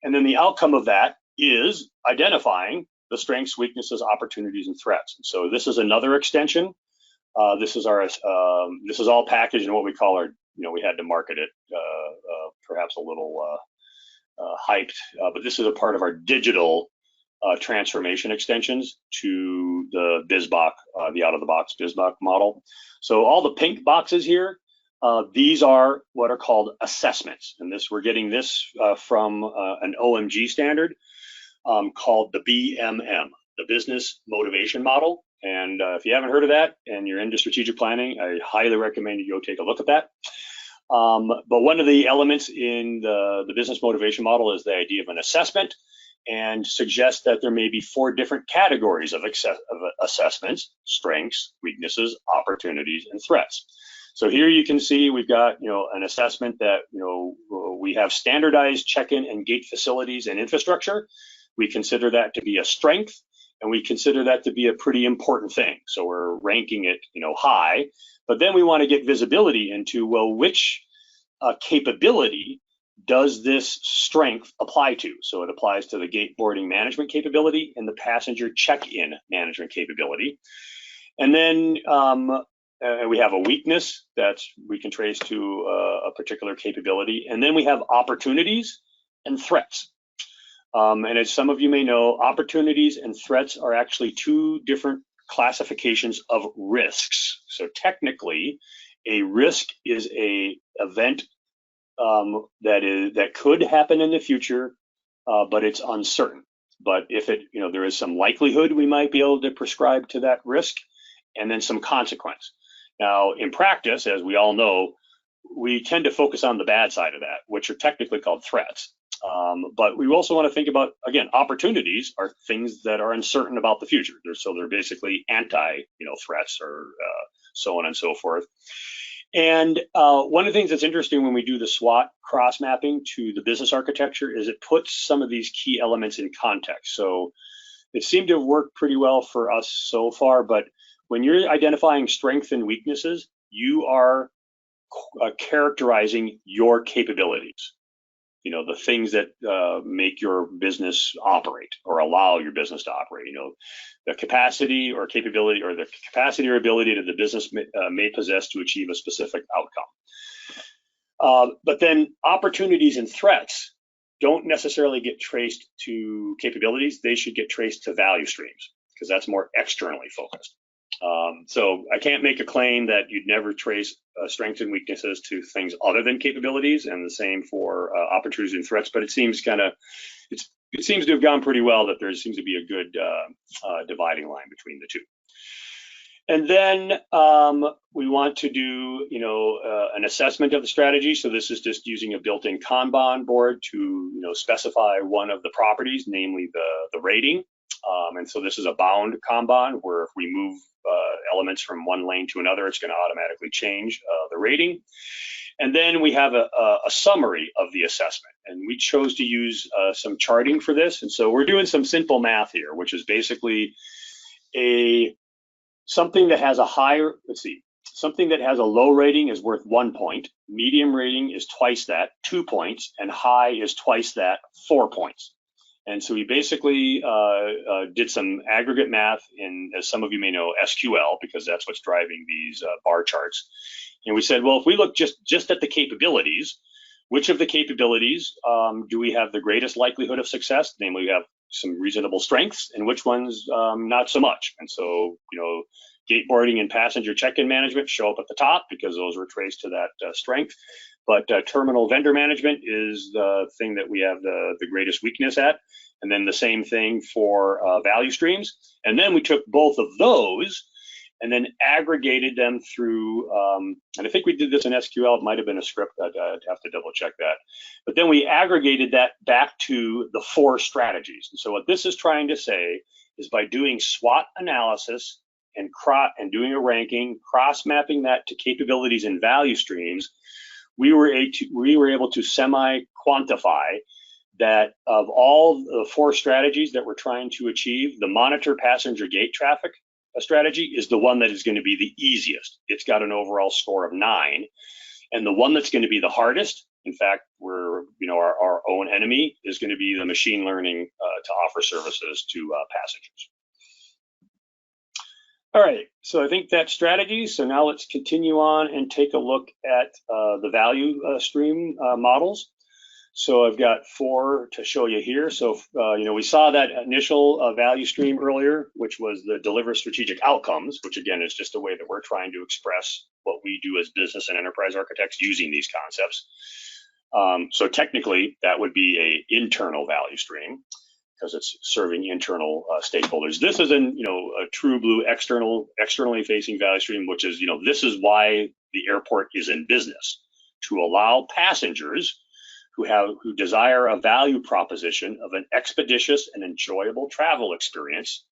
And then the outcome of that is identifying the strengths, weaknesses, opportunities, and threats. And so this is another extension. This is all packaged in what we call our, we had to market it perhaps a little hyped, but this is a part of our digital transformation extensions to the BizBox, the out-of-the-box BizBox model. So all the pink boxes here, these are what are called assessments, and we're getting this from an OMG standard called the BMM, the Business Motivation Model. And if you haven't heard of that and you're into strategic planning, I highly recommend you go take a look at that. But one of the elements in the business motivation model is the idea of an assessment, and suggests that there may be 4 different categories of assessments: strengths, weaknesses, opportunities, and threats. So here you can see we've got an assessment that we have standardized check-in and gate facilities and infrastructure. We consider that to be a strength, and we consider that to be a pretty important thing. So we're ranking it high, but then we want to get visibility into, well, which capability does this strength apply to? So it applies to the gate boarding management capability and the passenger check-in management capability. And then we have a weakness that we can trace to a particular capability. And then we have opportunities and threats. And as some of you may know, opportunities and threats are actually 2 different classifications of risks. So technically, a risk is an event that could happen in the future, but it's uncertain. But if there is some likelihood, we might be able to prescribe to that risk, and then some consequence. Now, in practice, as we all know, we tend to focus on the bad side of that, which are technically called threats. But we also want to think about, again, opportunities are things that are uncertain about the future. So they're basically anti-threats or so on and so forth. And one of the things that's interesting when we do the SWOT cross mapping to the business architecture is it puts some of these key elements in context. So it seemed to have worked pretty well for us so far, but when you're identifying strengths and weaknesses, you are characterizing your capabilities. The things that make your business operate or allow your business to operate, the capacity or capability, or the capacity or ability that the business may possess to achieve a specific outcome. But then opportunities and threats don't necessarily get traced to capabilities. They should get traced to value streams, because that's more externally focused. So I can't make a claim that you'd never trace strengths and weaknesses to things other than capabilities, and the same for opportunities and threats. But it seems it seems to have gone pretty well that there seems to be a good dividing line between the 2. And then we want to do an assessment of the strategy. So this is just using a built-in Kanban board to specify one of the properties, namely the rating. And so this is a bound Kanban, where if we move elements from one lane to another, it's going to automatically change the rating. And then we have a summary of the assessment, and we chose to use some charting for this. And so we're doing some simple math here, which is basically something that has a higher, something that has a low rating is worth 1 point, medium rating is twice that, 2 points, and high is twice that, 4 points. And so we basically did some aggregate math in, as some of you may know, SQL, because that's what's driving these bar charts. And we said, well, if we look just at the capabilities, which of the capabilities do we have the greatest likelihood of success? Namely, we have some reasonable strengths, and which ones not so much. And so, gate boarding and passenger check-in management show up at the top because those were traced to that strength. But terminal vendor management is the thing that we have the greatest weakness at. And then the same thing for value streams. And then we took both of those and then aggregated them through, and I think we did this in SQL, it might have been a script, I'd have to double check that. But then we aggregated that back to the 4 strategies. And so what this is trying to say is by doing SWOT analysis and doing a ranking, cross-mapping that to capabilities and value streams, we were able to semi-quantify that of all the 4 strategies that we're trying to achieve, the monitor passenger gate traffic strategy is the one that is going to be the easiest. It's got an overall score of 9. And the one that's going to be the hardest, in fact, our own enemy, is going to be the machine learning to offer services to passengers. All right, so I think that's strategy. So now let's continue on and take a look at the value stream models. So I've got 4 to show you here. So, we saw that initial value stream earlier, which was the deliver strategic outcomes, which again is just a way that we're trying to express what we do as business and enterprise architects using these concepts. So technically that would be a internal value stream because it's serving internal stakeholders. This is a true blue externally facing value stream, which is, this is why the airport is in business, to allow passengers who desire a value proposition of an expeditious and enjoyable travel experience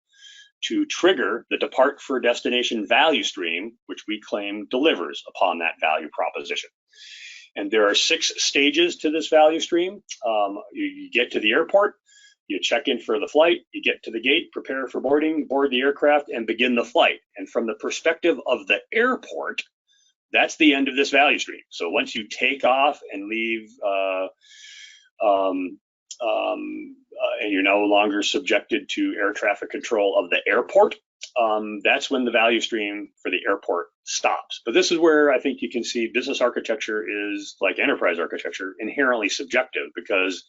to trigger the depart for destination value stream, which we claim delivers upon that value proposition. And there are 6 stages to this value stream. You get to the airport, you check in for the flight, you get to the gate, prepare for boarding, board the aircraft, and begin the flight. And from the perspective of the airport, that's the end of this value stream. So once you take off and leave, and you're no longer subjected to air traffic control of the airport, that's when the value stream for the airport stops. But this is where I think you can see business architecture is, like enterprise architecture, inherently subjective, because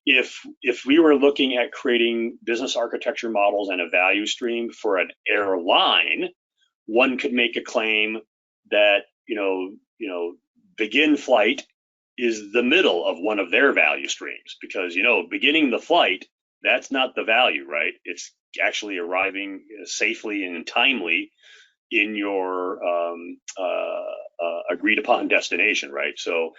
if we were looking at creating business architecture models and a value stream for an airline, one could make a claim that begin flight is the middle of one of their value streams, because beginning the flight, that's not the value, right? It's actually arriving safely and timely in your agreed upon destination, right? So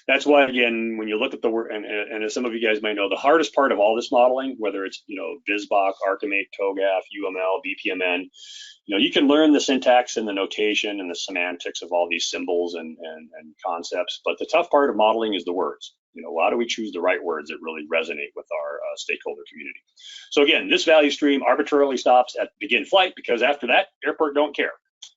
that's why, again, when you look at the word, and as some of you guys might know, the hardest part of all this modeling, whether it's BizBox, Archimate, TOGAF, UML, BPMN, you can learn the syntax and the notation and the semantics of all these symbols and concepts, but the tough part of modeling is the words. How do we choose the right words that really resonate with our stakeholder community? So again, this value stream arbitrarily stops at begin flight, because after that, airport don't care.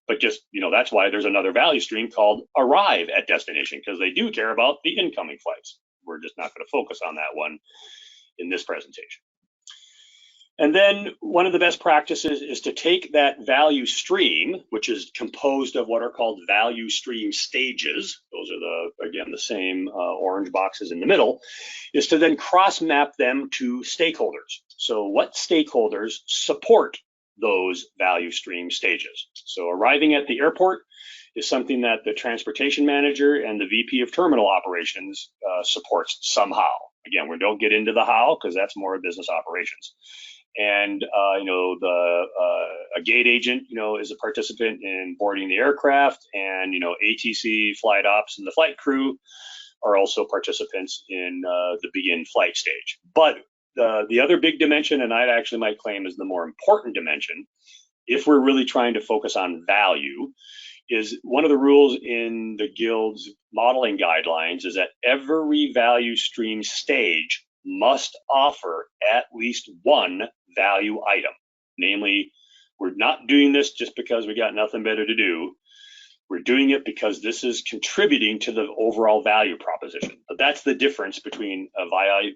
But just, that's why there's another value stream called arrive at destination, because they do care about the incoming flights. We're just not going to focus on that one in this presentation. And then one of the best practices is to take that value stream, which is composed of what are called value stream stages. Those are again, the same orange boxes in the middle, is to then cross map them to stakeholders. So what stakeholders support those value stream stages? So arriving at the airport is something that the transportation manager and the VP of terminal operations supports somehow. Again, we don't get into the how, because that's more business operations. And a gate agent, is a participant in boarding the aircraft, and ATC, flight ops, and the flight crew are also participants in the begin flight stage. But the other big dimension, and I actually might claim is the more important dimension, if we're really trying to focus on value, is one of the rules in the Guild's modeling guidelines is that every value stream stage must offer at least one value item. Namely, we're not doing this just because we got nothing better to do. We're doing it because this is contributing to the overall value proposition. But that's the difference between a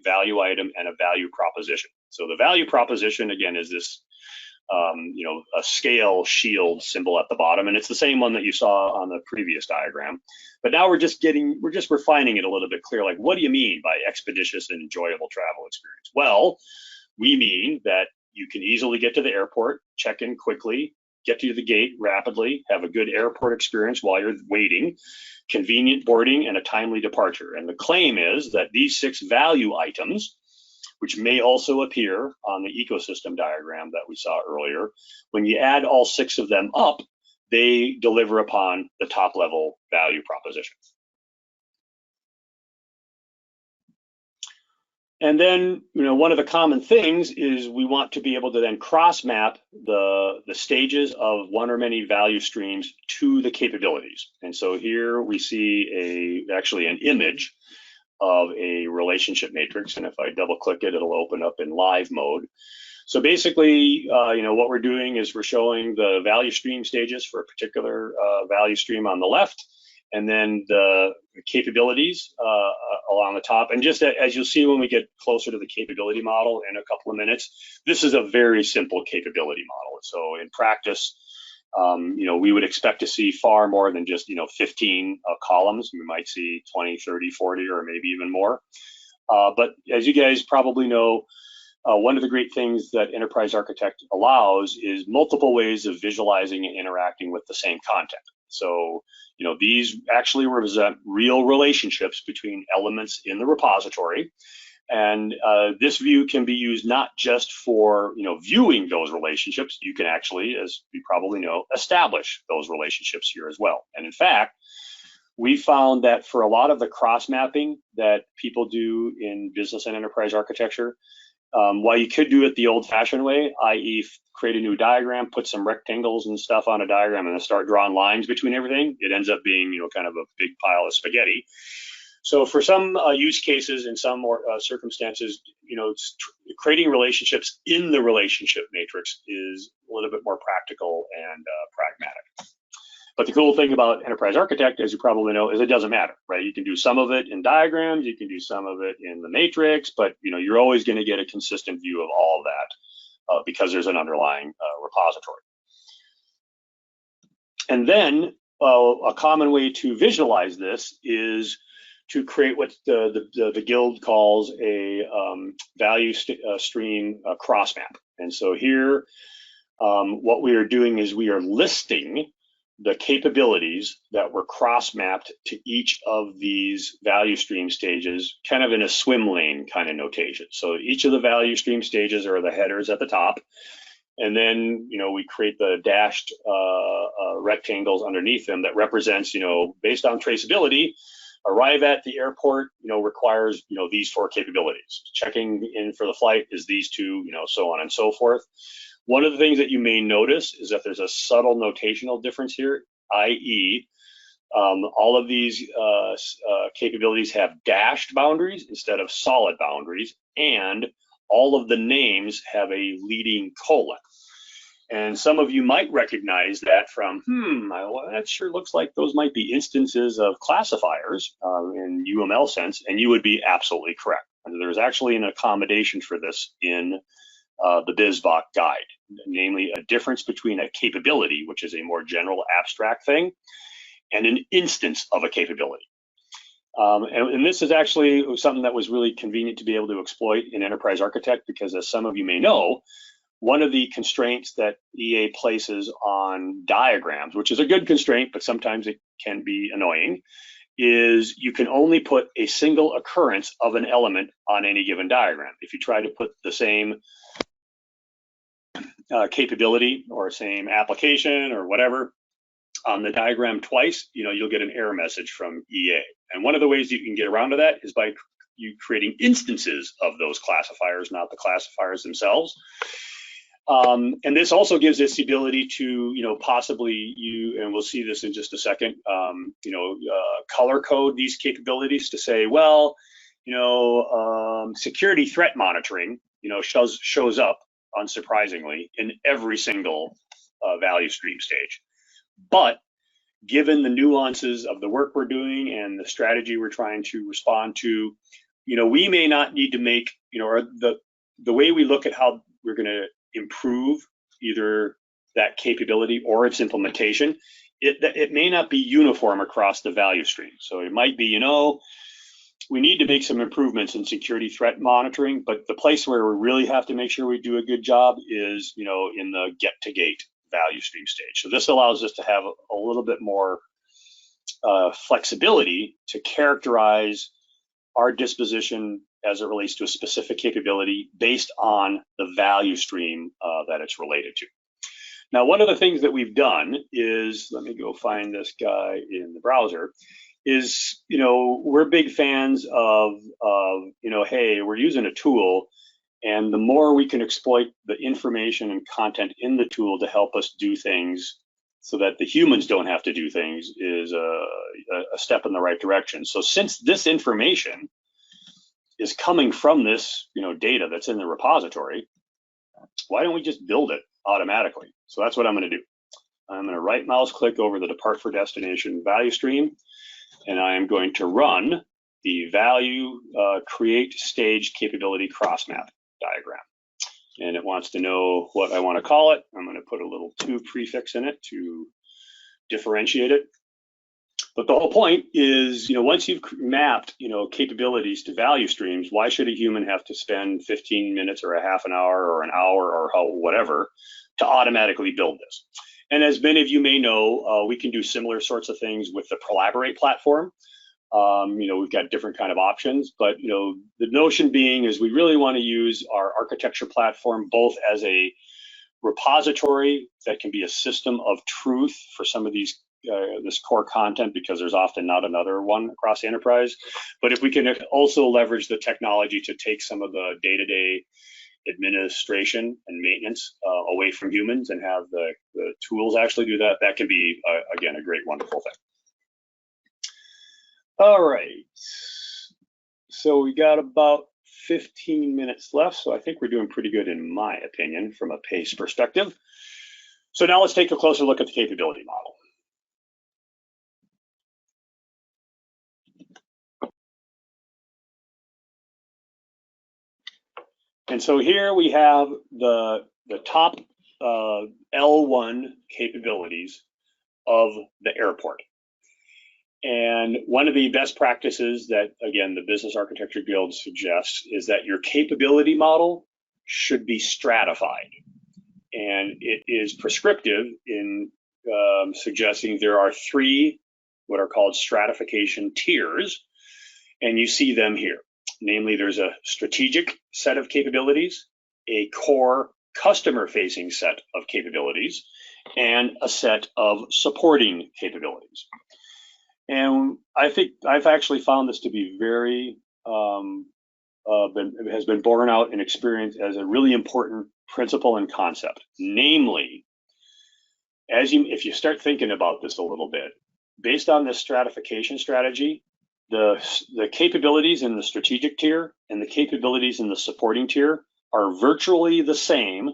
value item and a value proposition. So the value proposition, again, is this a scale shield symbol at the bottom, and it's the same one that you saw on the previous diagram. But now we're just refining it a little bit clear. Like, what do you mean by expeditious and enjoyable travel experience? Well, we mean that you can easily get to the airport, check in quickly, get to the gate rapidly, have a good airport experience while you're waiting, convenient boarding, and a timely departure. And the claim is that these 6 value items, which may also appear on the ecosystem diagram that we saw earlier, when you add all 6 of them up, they deliver upon the top level value proposition. And then, one of the common things is we want to be able to then cross map the stages of one or many value streams to the capabilities. And so here we see actually an image of a relationship matrix. And if I double click it, it'll open up in live mode. So basically, what we're doing is we're showing the value stream stages for a particular value stream on the left, and then the capabilities along the top. And just as you'll see when we get closer to the capability model in a couple of minutes, this is a very simple capability model. So in practice, we would expect to see far more than just 15 columns. We might see 20, 30, 40, or maybe even more. But as you guys probably know, one of the great things that Enterprise Architect allows is multiple ways of visualizing and interacting with the same content. So, these actually represent real relationships between elements in the repository. And this view can be used not just for viewing those relationships. You can actually, as you probably know, establish those relationships here as well. And in fact, we found that for a lot of the cross mapping that people do in business and enterprise architecture, while you could do it the old-fashioned way, i.e. create a new diagram, put some rectangles and stuff on a diagram, and then start drawing lines between everything, it ends up being kind of a big pile of spaghetti. So for some use cases and some more circumstances, creating relationships in the relationship matrix is a little bit more practical and pragmatic. But the cool thing about Enterprise Architect, as you probably know, is it doesn't matter, right? You can do some of it in diagrams, you can do some of it in the matrix, but you're always going to get a consistent view of all of that because there's an underlying repository. And then a common way to visualize this is to create what the guild calls a value stream cross map. And so here, what we are doing is we are listing the capabilities that were cross-mapped to each of these value stream stages, kind of in a swim lane kind of notation. So each of the value stream stages are the headers at the top, and then we create the dashed rectangles underneath them that represents, based on traceability, arrive at the airport, requires these 4 capabilities. Checking in for the flight is these 2, so on and so forth. One of the things that you may notice is that there's a subtle notational difference here, i.e. all of these capabilities have dashed boundaries instead of solid boundaries, and all of the names have a leading colon. And some of you might recognize that from, that sure looks like those might be instances of classifiers in UML sense, and you would be absolutely correct. And there's actually an accommodation for this in the BizBox guide, namely a difference between a capability, which is a more general abstract thing, and an instance of a capability. And this is actually something that was really convenient to be able to exploit in Enterprise Architect, because as some of you may know, one of the constraints that EA places on diagrams, which is a good constraint, but sometimes it can be annoying, is you can only put a single occurrence of an element on any given diagram. If you try to put the same capability or same application or whatever on the diagram twice, you'll get an error message from EA. And one of the ways you can get around to that is by you creating instances of those classifiers, not the classifiers themselves. And this also gives us the ability to, possibly and we'll see this in just a second, color code these capabilities to say, well, security threat monitoring, shows up, unsurprisingly, in every single value stream stage. But given the nuances of the work we're doing and the strategy we're trying to respond to, we may not need to make, or the way we look at how we're going to improve either that capability or its implementation, it may not be uniform across the value stream. So it might be, we need to make some improvements in security threat monitoring, but the place where we really have to make sure we do a good job is, in the get to gate value stream stage. So this allows us to have a little bit more flexibility to characterize our disposition as it relates to a specific capability based on the value stream that it's related to. Now, one of the things that we've done is, let me go find this guy in the browser, is, we're big fans of hey, we're using a tool, and the more we can exploit the information and content in the tool to help us do things so that the humans don't have to do things is a step in the right direction. So since this information is coming from this, data that's in the repository, why don't we just build it automatically? So that's what I'm going to do. I'm going to right mouse click over the depart for destination value stream, and I am going to run the value create stage capability cross map diagram. And it wants to know what I want to call it. I'm going to put a little to prefix in it to differentiate it. But the whole point is, once you've mapped, capabilities to value streams, why should a human have to spend 15 minutes or a half an hour or an hour or whatever to automatically build this? And as many of you may know, we can do similar sorts of things with the Prolaborate platform. We've got different kind of options, but the notion being is we really want to use our architecture platform both as a repository that can be a system of truth for some of these this core content, because there's often not another one across the enterprise. But if we can also leverage the technology to take some of the day-to-day administration and maintenance away from humans and have the tools actually do that, that can be, again, a great, wonderful thing. All right, so we got about 15 minutes left, so I think we're doing pretty good in my opinion from a pace perspective. So now let's take a closer look at the capability model. And so here we have the top L1 capabilities of the airport. And one of the best practices that, again, the Business Architecture Guild suggests is that your capability model should be stratified. And it is prescriptive in suggesting there are 3 what are called stratification tiers, and you see them here. Namely, there's a strategic set of capabilities, a core customer-facing set of capabilities, and a set of supporting capabilities. And I think I've actually found this to be very, has been borne out in experience as a really important principle and concept. Namely, if you start thinking about this a little bit, based on this stratification strategy, the capabilities in the strategic tier and the capabilities in the supporting tier are virtually the same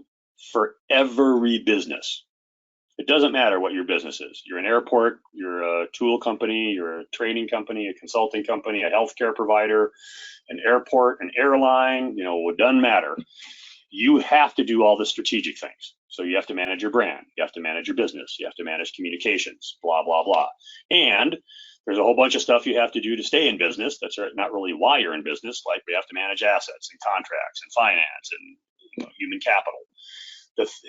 for every business. It doesn't matter what your business is. You're an airport, you're a tool company, you're a training company, a consulting company, a healthcare provider, an airport, an airline, it doesn't matter. You have to do all the strategic things. So you have to manage your brand, you have to manage your business, you have to manage communications, blah, blah, blah. And there's a whole bunch of stuff you have to do to stay in business. That's not really why you're in business. Like we have to manage assets and contracts and finance and human capital.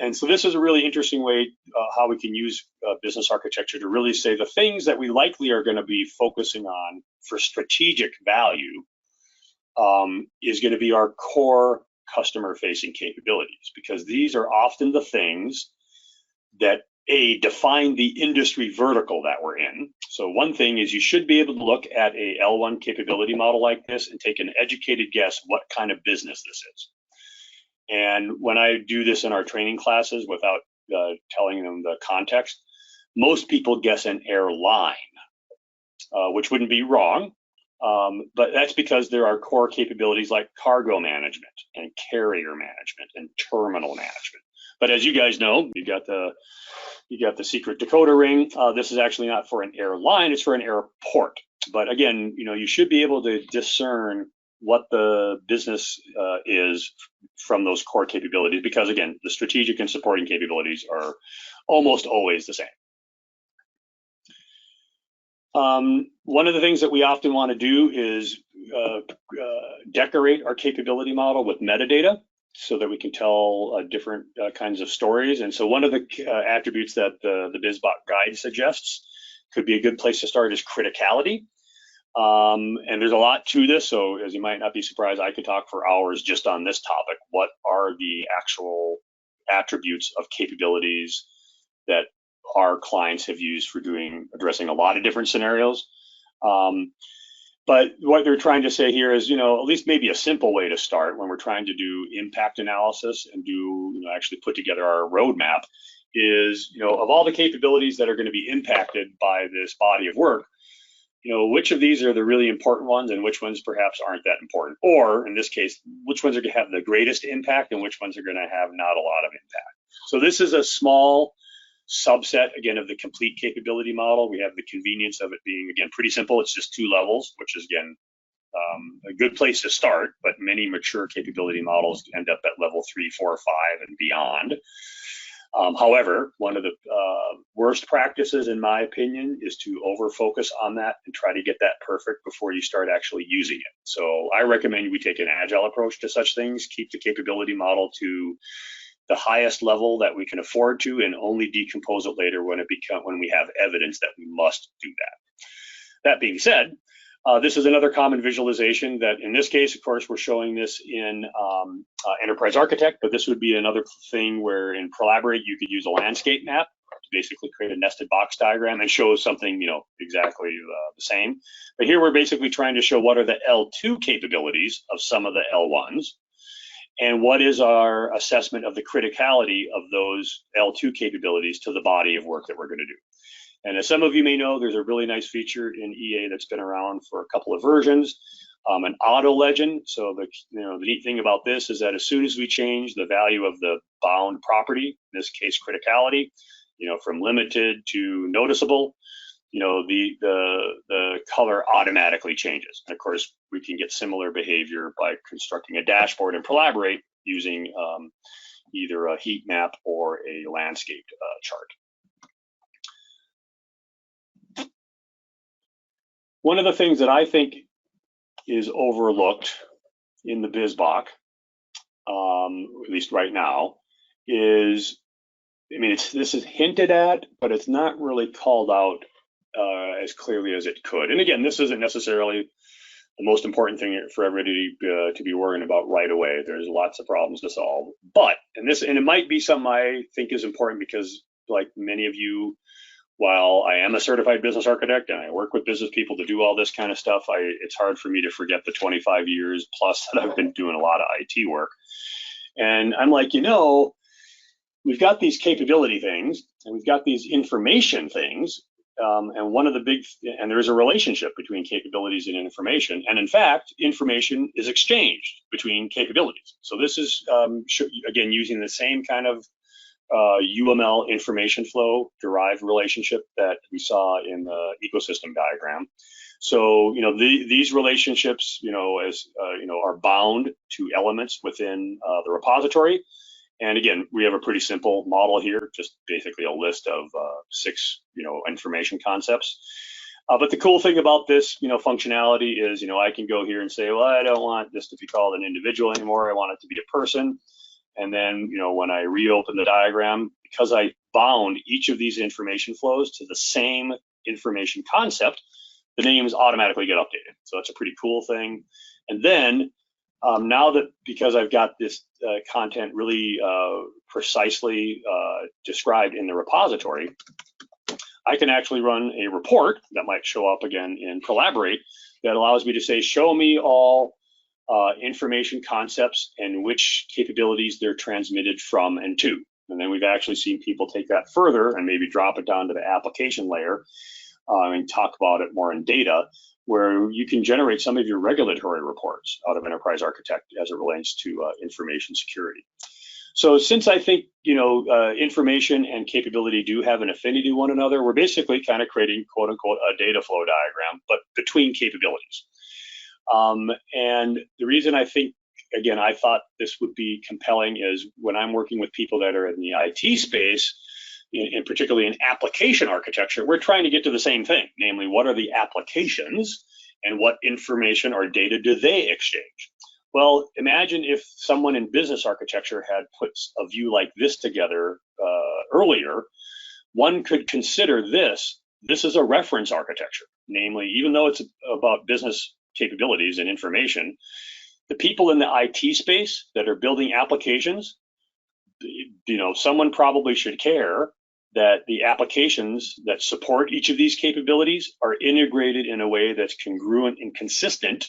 And so this is a really interesting way how we can use business architecture to really say the things that we likely are going to be focusing on for strategic value is going to be our core customer-facing capabilities, because these are often the things that define the industry vertical that we're in. So one thing is you should be able to look at a L1 capability model like this and take an educated guess what kind of business this is. And when I do this in our training classes without telling them the context, most people guess an airline, which wouldn't be wrong, but that's because there are core capabilities like cargo management and carrier management and terminal management. But as you guys know, you got the secret decoder ring. This is actually not for an airline, it's for an airport. But again, you should be able to discern what the business is from those core capabilities, because again, the strategic and supporting capabilities are almost always the same. One of the things that we often want to do is decorate our capability model with metadata so that we can tell different kinds of stories. And so one of the attributes that the BizBot guide suggests could be a good place to start is criticality. And there's a lot to this, so as you might not be surprised, I could talk for hours just on this topic. What are the actual attributes of capabilities that our clients have used for addressing a lot of different scenarios? But what they're trying to say here is, at least maybe a simple way to start when we're trying to do impact analysis and actually put together our roadmap is, of all the capabilities that are going to be impacted by this body of work, which of these are the really important ones and which ones perhaps aren't that important? Or in this case, which ones are going to have the greatest impact and which ones are going to have not a lot of impact? So this is a small subset, again, of the complete capability model. We have the convenience of it being, again, pretty simple. It's just 2 levels, which is, again, a good place to start, but many mature capability models end up at level 3, 4, 5, and beyond. However, one of the worst practices, in my opinion, is to over-focus on that and try to get that perfect before you start actually using it. So I recommend we take an agile approach to such things, keep the capability model to the highest level that we can afford to, and only decompose it later when we have evidence that we must do that. That being said, this is another common visualization that, in this case, of course, we're showing this in Enterprise Architect, but this would be another thing where in Prolaborate, you could use a landscape map to basically create a nested box diagram and show something, exactly the same. But here we're basically trying to show what are the L2 capabilities of some of the L1s, and what is our assessment of the criticality of those L2 capabilities to the body of work that we're going to do. And as some of you may know, there's a really nice feature in EA that's been around for a couple of versions, an auto legend. So the neat thing about this is that as soon as we change the value of the bound property, in this case criticality, from limited to noticeable, the color automatically changes. And of course, we can get similar behavior by constructing a dashboard and Prolaborate using either a heat map or a landscaped chart. One of the things that I think is overlooked in the BizBot, at least right now, is, this is hinted at, but it's not really called out as clearly as it could. And again, this isn't necessarily the most important thing for everybody to be worrying about right away. There's lots of problems to solve. But, and it might be something I think is important because, like many of you, while I am a certified business architect and I work with business people to do all this kind of stuff, it's hard for me to forget the 25 years plus that I've been doing a lot of IT work. And I'm like, we've got these capability things and we've got these information things. And one of the and there is a relationship between capabilities and information. And in fact, information is exchanged between capabilities. So this is, again, using the same kind of UML information flow derived relationship that we saw in the ecosystem diagram. So, these relationships, are bound to elements within the repository. And again, we have a pretty simple model here, just basically a list of 6, information concepts. But the cool thing about this, functionality is, I can go here and say, well, I don't want this to be called an individual anymore. I want it to be a person. And then, when I reopen the diagram, because I bound each of these information flows to the same information concept, the names automatically get updated. So that's a pretty cool thing. And then now that, because I've got this content really precisely described in the repository, I can actually run a report that might show up again in Prolaborate that allows me to say, show me all information concepts and which capabilities they're transmitted from and to. And then we've actually seen people take that further and maybe drop it down to the application layer and talk about it more in data, where you can generate some of your regulatory reports out of Enterprise Architect as it relates to information security. So since I think, information and capability do have an affinity to one another, we're basically kind of creating, quote unquote, a data flow diagram, but between capabilities. And the reason I think, again, I thought this would be compelling is when I'm working with people that are in the IT space, and particularly in application architecture, we're trying to get to the same thing, namely, what are the applications and what information or data do they exchange? Well, imagine if someone in business architecture had put a view like this together earlier. One could consider this is a reference architecture, namely, even though it's about business capabilities and information, the people in the IT space that are building applications, someone probably should care that the applications that support each of these capabilities are integrated in a way that's congruent and consistent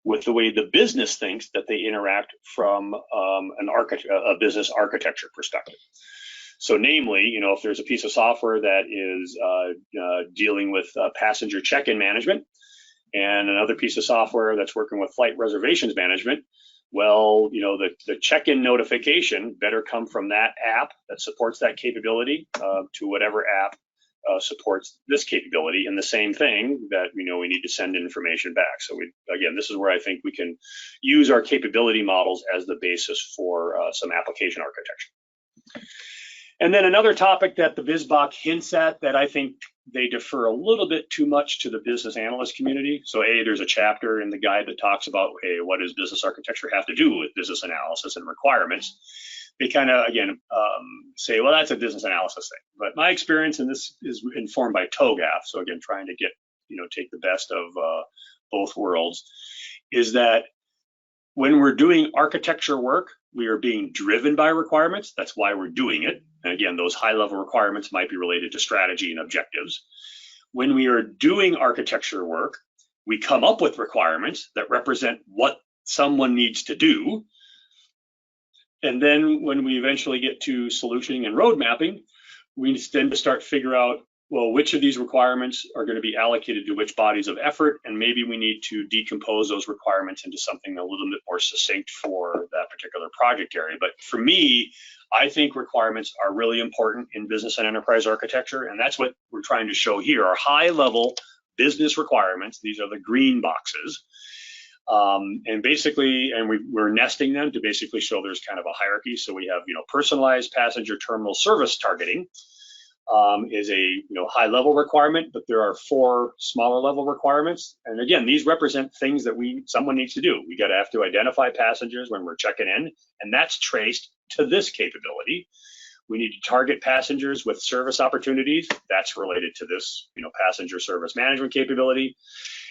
with the way the business thinks that they interact from a business architecture perspective. So namely, if there's a piece of software that is dealing with passenger check-in management and another piece of software that's working with flight reservations management, well, the check-in notification better come from that app that supports that capability to whatever app supports this capability, and the same thing that we need to send information back. So again, this is where I think we can use our capability models as the basis for some application architecture. And then another topic that the BizBoc hints at that I think they defer a little bit too much to the business analyst community. So there's a chapter in the guide that talks about, hey, what does business architecture have to do with business analysis and requirements? They kind of, again, say, well, that's a business analysis thing. But my experience, and this is informed by TOGAF, so again, trying to get, take the best of both worlds, is that when we're doing architecture work, we are being driven by requirements. That's why we're doing it. And again, those high-level requirements might be related to strategy and objectives. When we are doing architecture work, we come up with requirements that represent what someone needs to do. And then when we eventually get to solutioning and road mapping, we tend to start figure out, well, which of these requirements are going to be allocated to which bodies of effort, and maybe we need to decompose those requirements into something a little bit more succinct for that particular project area. But for me, I think requirements are really important in business and enterprise architecture, and that's what we're trying to show here, are high-level business requirements. These are the green boxes. And basically, we're nesting them to basically show there's kind of a hierarchy. So we have, personalized passenger terminal service targeting is a high level requirement, but there are 4 smaller level requirements. And again, these represent things that someone needs to do. We got to have to identify passengers when we're checking in, and that's traced to this capability. We need to target passengers with service opportunities. That's related to this, passenger service management capability,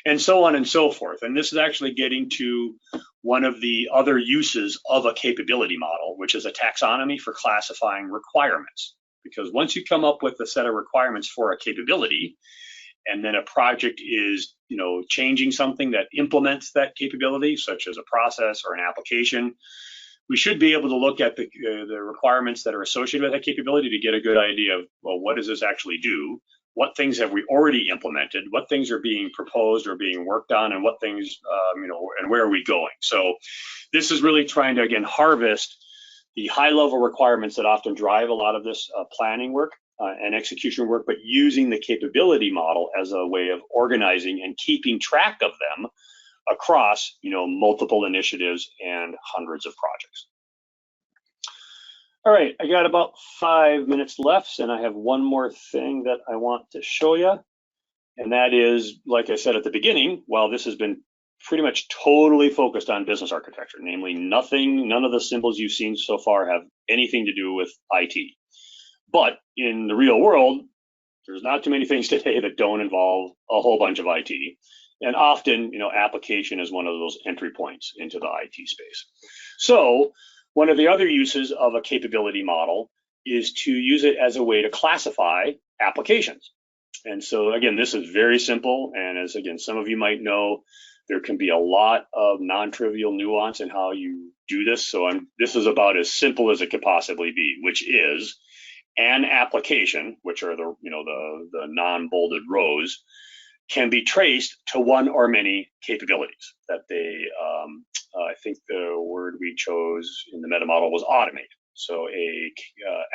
and so on and so forth. And this is actually getting to one of the other uses of a capability model, which is a taxonomy for classifying requirements. Because once you come up with a set of requirements for a capability, and then a project is, changing something that implements that capability, such as a process or an application, we should be able to look at the requirements that are associated with that capability to get a good idea of, well, what does this actually do? What things have we already implemented? What things are being proposed or being worked on? And what things, and where are we going? So this is really trying to, again, harvest the high-level requirements that often drive a lot of this planning work and execution work, but using the capability model as a way of organizing and keeping track of them across, multiple initiatives and hundreds of projects. All right, I got about 5 minutes left, and I have one more thing that I want to show you, and that is, like I said at the beginning, while this has been pretty much totally focused on business architecture, namely none of the symbols you've seen so far have anything to do with IT. But in the real world, there's not too many things today that don't involve a whole bunch of IT. And often, application is one of those entry points into the IT space. So one of the other uses of a capability model is to use it as a way to classify applications. And so again, this is very simple. And as again, some of you might know, there can be a lot of non-trivial nuance in how you do this. So this is about as simple as it could possibly be, which is an application, which are the non-bolded rows, can be traced to one or many capabilities that they, I think the word we chose in the meta model was automate. So a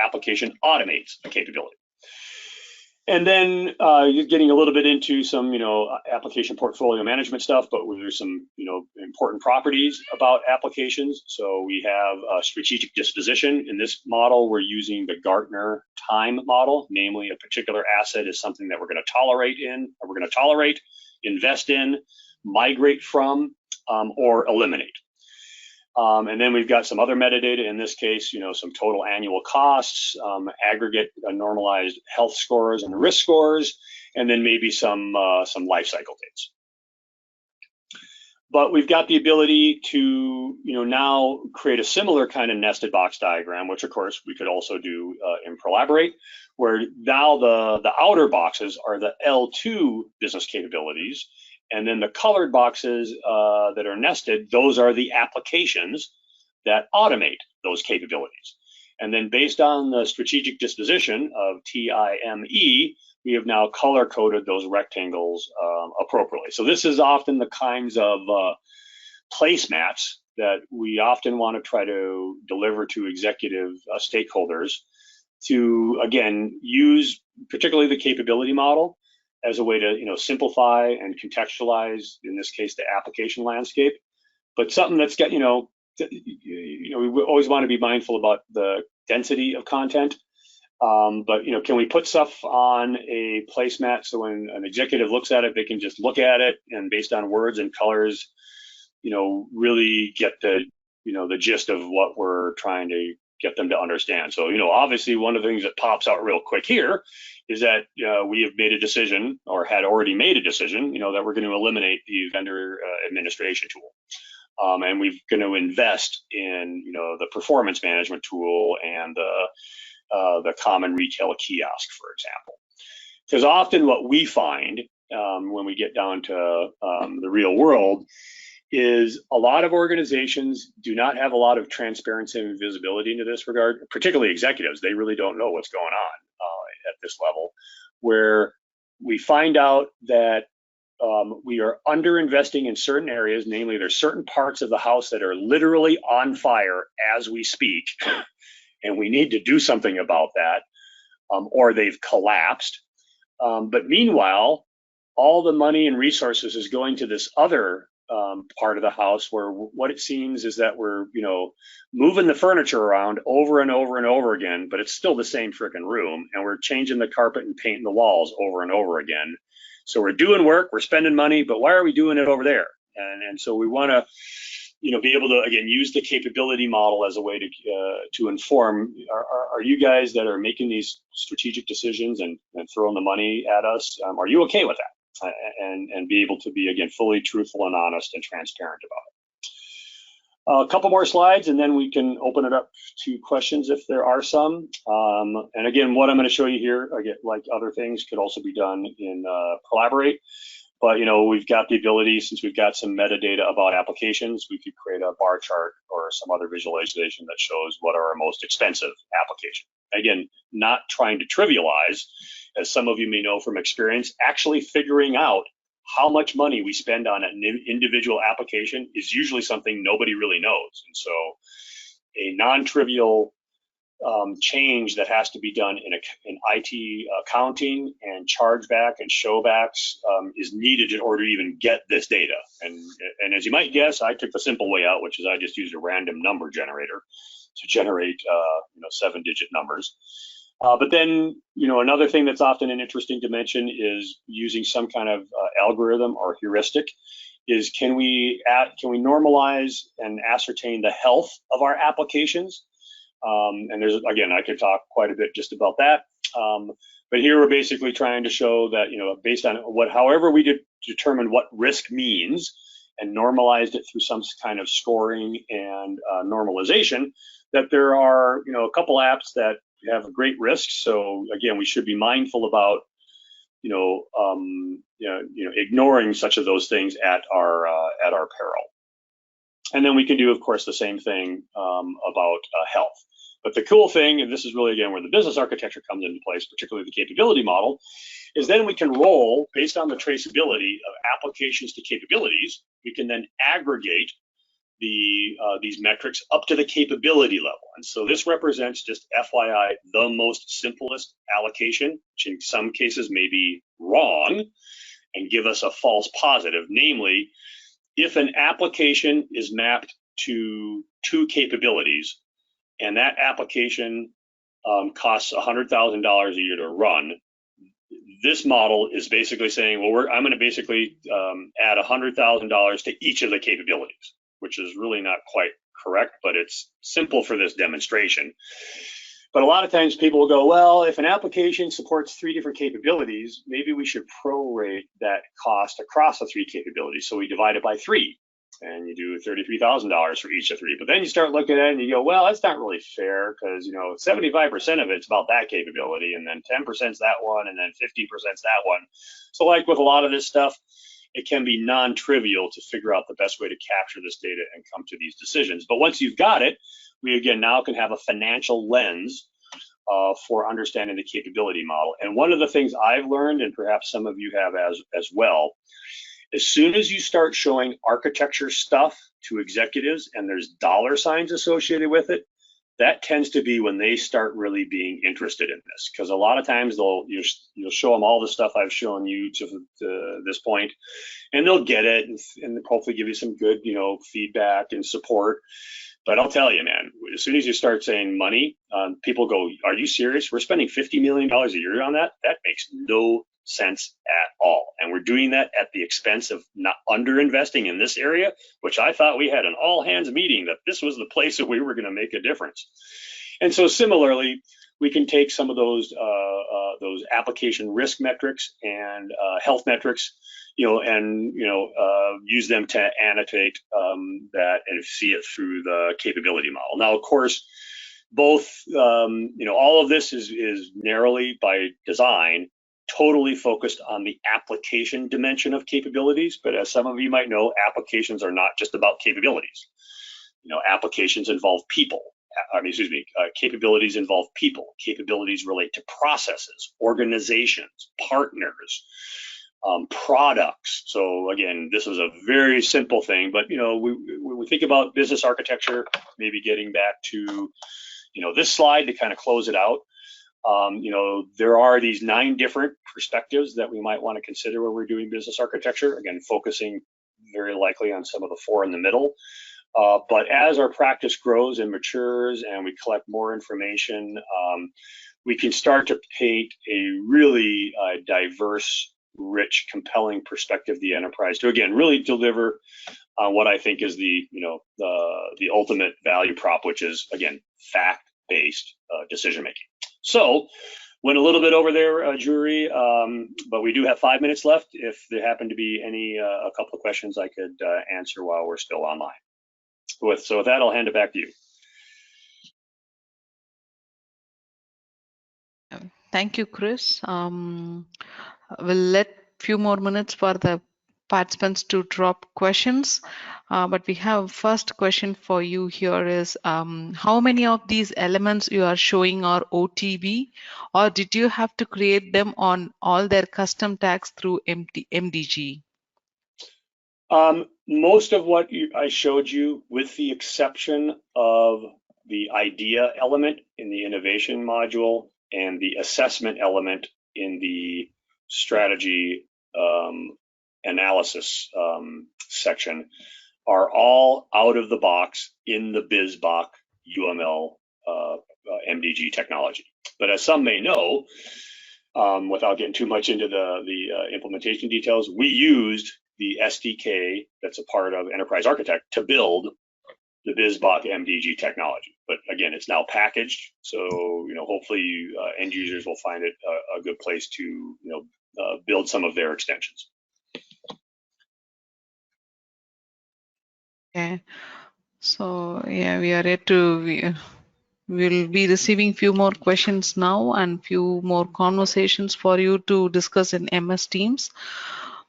application automates a capability. And then you're getting a little bit into some, application portfolio management stuff, but there's some, important properties about applications. So we have a strategic disposition. In this model, we're using the Gartner time model, namely a particular asset is something that we're going to tolerate, invest in, migrate from, or eliminate. And then we've got some other metadata, in this case, some total annual costs, aggregate normalized health scores and risk scores, and then maybe some life cycle dates. But we've got the ability to, now create a similar kind of nested box diagram, which of course we could also do in Prolaborate, where now the outer boxes are the L2 business capabilities. And then the colored boxes that are nested, those are the applications that automate those capabilities. And then based on the strategic disposition of TIME, we have now color coded those rectangles appropriately. So this is often the kinds of placemats that we often want to try to deliver to executive stakeholders to, again, use particularly the capability model as a way to simplify and contextualize, in this case, the application landscape, but something that's got we always want to be mindful about the density of content, but can we put stuff on a placemat so when an executive looks at it, they can just look at it and based on words and colors, really get the the gist of what we're trying to get them to understand. So, obviously one of the things that pops out real quick here is that we have made a decision, or had already made a decision, that we're going to eliminate the vendor administration tool. And we're going to invest in, the performance management tool and the common retail kiosk, for example. Because often what we find when we get down to the real world is a lot of organizations do not have a lot of transparency and visibility into this regard, particularly executives. They really don't know what's going on at this level, where we find out that we are underinvesting in certain areas, namely there's certain parts of the house that are literally on fire as we speak, and we need to do something about that, or they've collapsed. But meanwhile, all the money and resources is going to this other part of the house where what it seems is that we're, moving the furniture around over and over and over again, but it's still the same freaking room, and we're changing the carpet and painting the walls over and over again. So we're doing work, we're spending money, but why are we doing it over there? And so we want to, be able to, again, use the capability model as a way to inform, are you guys that are making these strategic decisions and throwing the money at us, are you okay with that? And be able to be, again, fully truthful and honest and transparent about it. A couple more slides, and then we can open it up to questions if there are some. And again, what I'm going to show you here, again, like other things, could also be done in Prolaborate. But we've got the ability, since we've got some metadata about applications, we could create a bar chart or some other visualization that shows what are our most expensive applications. Again, not trying to trivialize, as some of you may know from experience, actually figuring out how much money we spend on an individual application is usually something nobody really knows. And so a non-trivial change that has to be done in IT accounting and chargeback and showbacks is needed in order to even get this data. And as you might guess, I took the simple way out, which is I just used a random number generator to generate 7-digit numbers. But then, another thing that's often an interesting dimension is using some kind of algorithm or heuristic. Is can we normalize and ascertain the health of our applications? And there's, again, I could talk quite a bit just about that. But here we're basically trying to show that, based on however we determine what risk means and normalized it through some kind of scoring and normalization, that there are, a couple apps that have great risks. So again, we should be mindful about, ignoring such of those things at our peril. And then we can do, of course, the same thing about health. But the cool thing, and this is really, again, where the business architecture comes into place, particularly the capability model, is then we can roll, based on the traceability of applications to capabilities, we can then aggregate these metrics up to the capability level. And so this represents, just FYI, the most simplest allocation, which in some cases may be wrong and give us a false positive. Namely, if an application is mapped to 2 capabilities and that application costs $100,000 a year to run, this model is basically saying, well, I'm going to basically add $100,000 to each of the capabilities, which is really not quite correct, but it's simple for this demonstration. But a lot of times people will go, well, if an application supports 3 different capabilities, maybe we should prorate that cost across the 3 capabilities. So we divide it by 3, and you do $33,000 for each of 3. But then you start looking at it and you go, well, that's not really fair, because 75% of it's about that capability, and then 10% is that one, and then 15% is that one. So like with a lot of this stuff, it can be non-trivial to figure out the best way to capture this data and come to these decisions. But once you've got it, we again now can have a financial lens for understanding the capability model. And one of the things I've learned, and perhaps some of you have as well, as soon as you start showing architecture stuff to executives and there's dollar signs associated with it, that tends to be when they start really being interested in this. Because a lot of times you'll show them all the stuff I've shown you to this point, and they'll get it and hopefully give you some good feedback and support. But I'll tell you, man, as soon as you start saying money, people go, are you serious? We're spending $50 million a year on that? That makes no sense at all. And we're doing that at the expense of not underinvesting in this area, which I thought we had an all hands meeting that this was the place that we were going to make a difference. And so similarly, we can take some of those application risk metrics and health metrics, and use them to annotate that and see it through the capability model. Now, of course, both all of this is narrowly by design totally focused on the application dimension of capabilities. But as some of you might know, applications are not just about capabilities. Applications involve people. Capabilities involve people. Capabilities relate to processes, organizations, partners, products. So again, this is a very simple thing, but when we think about business architecture, maybe getting back to this slide to kind of close it out. There are these 9 different perspectives that we might want to consider when we're doing business architecture. Again, focusing very likely on some of the 4 in the middle. But as our practice grows and matures and we collect more information, we can start to paint a really diverse, rich, compelling perspective of the enterprise to, again, really deliver what I think is the ultimate value prop, which is, again, fact-based decision making. So went a little bit over there, Jury, but we do have 5 minutes left. If there happen to be a couple of questions I could answer while we're still online. So with that, I'll hand it back to you. Thank you, Chris. We'll let few more minutes for the participants to drop questions. But we have first question for you here is, how many of these elements you are showing are OTB, or did you have to create them on all their custom tags through MDG? Most of what I showed you, with the exception of the idea element in the innovation module and the assessment element in the strategy analysis section, are all out of the box in the BizBox UML MDG technology. But as some may know, without getting too much into the implementation details, we used the SDK that's a part of Enterprise Architect to build the BizBox MDG technology. But again, it's now packaged, so hopefully end users will find it a good place to build some of their extensions. Okay, so yeah, we are yet to. We'll be receiving few more questions now and few more conversations for you to discuss in MS Teams.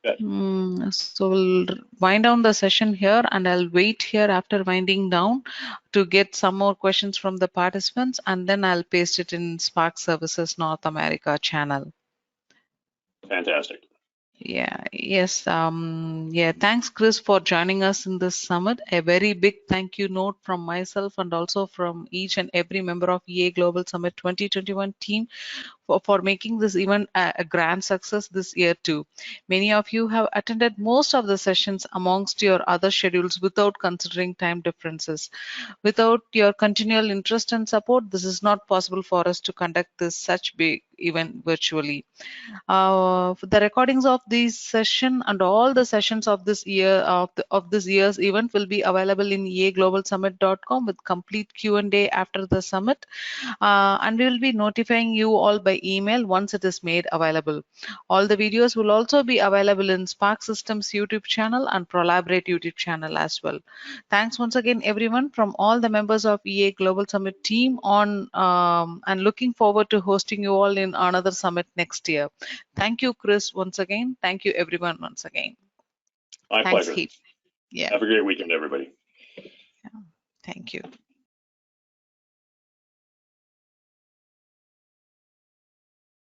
So we'll wind down the session here, and I'll wait here after winding down to get some more questions from the participants, and then I'll paste it in Sparx Services North America channel. Fantastic. Thanks, Chris, for joining us in this summit. A very big thank you note from myself and also from each and every member of EA Global Summit 2021 team for making this event a grand success this year too. Many of you have attended most of the sessions amongst your other schedules without considering time differences. Without your continual interest and support, this is not possible for us to conduct this such big event virtually. The recordings of this session and all the sessions of this year of this year's event will be available in eaglobalsummit.com with complete Q&A after the summit, and we will be notifying you all by email once it is made available. All the videos will also be available in Spark Systems YouTube channel and Prolaborate YouTube channel as well. Thanks once again, everyone, from all the members of EA Global Summit team on and looking forward to hosting you all in another summit next year. Thank you, Chris, once again. Thank you, everyone, once again. My Thanks, pleasure. Heath. Yeah. Have a great weekend, everybody. Thank you.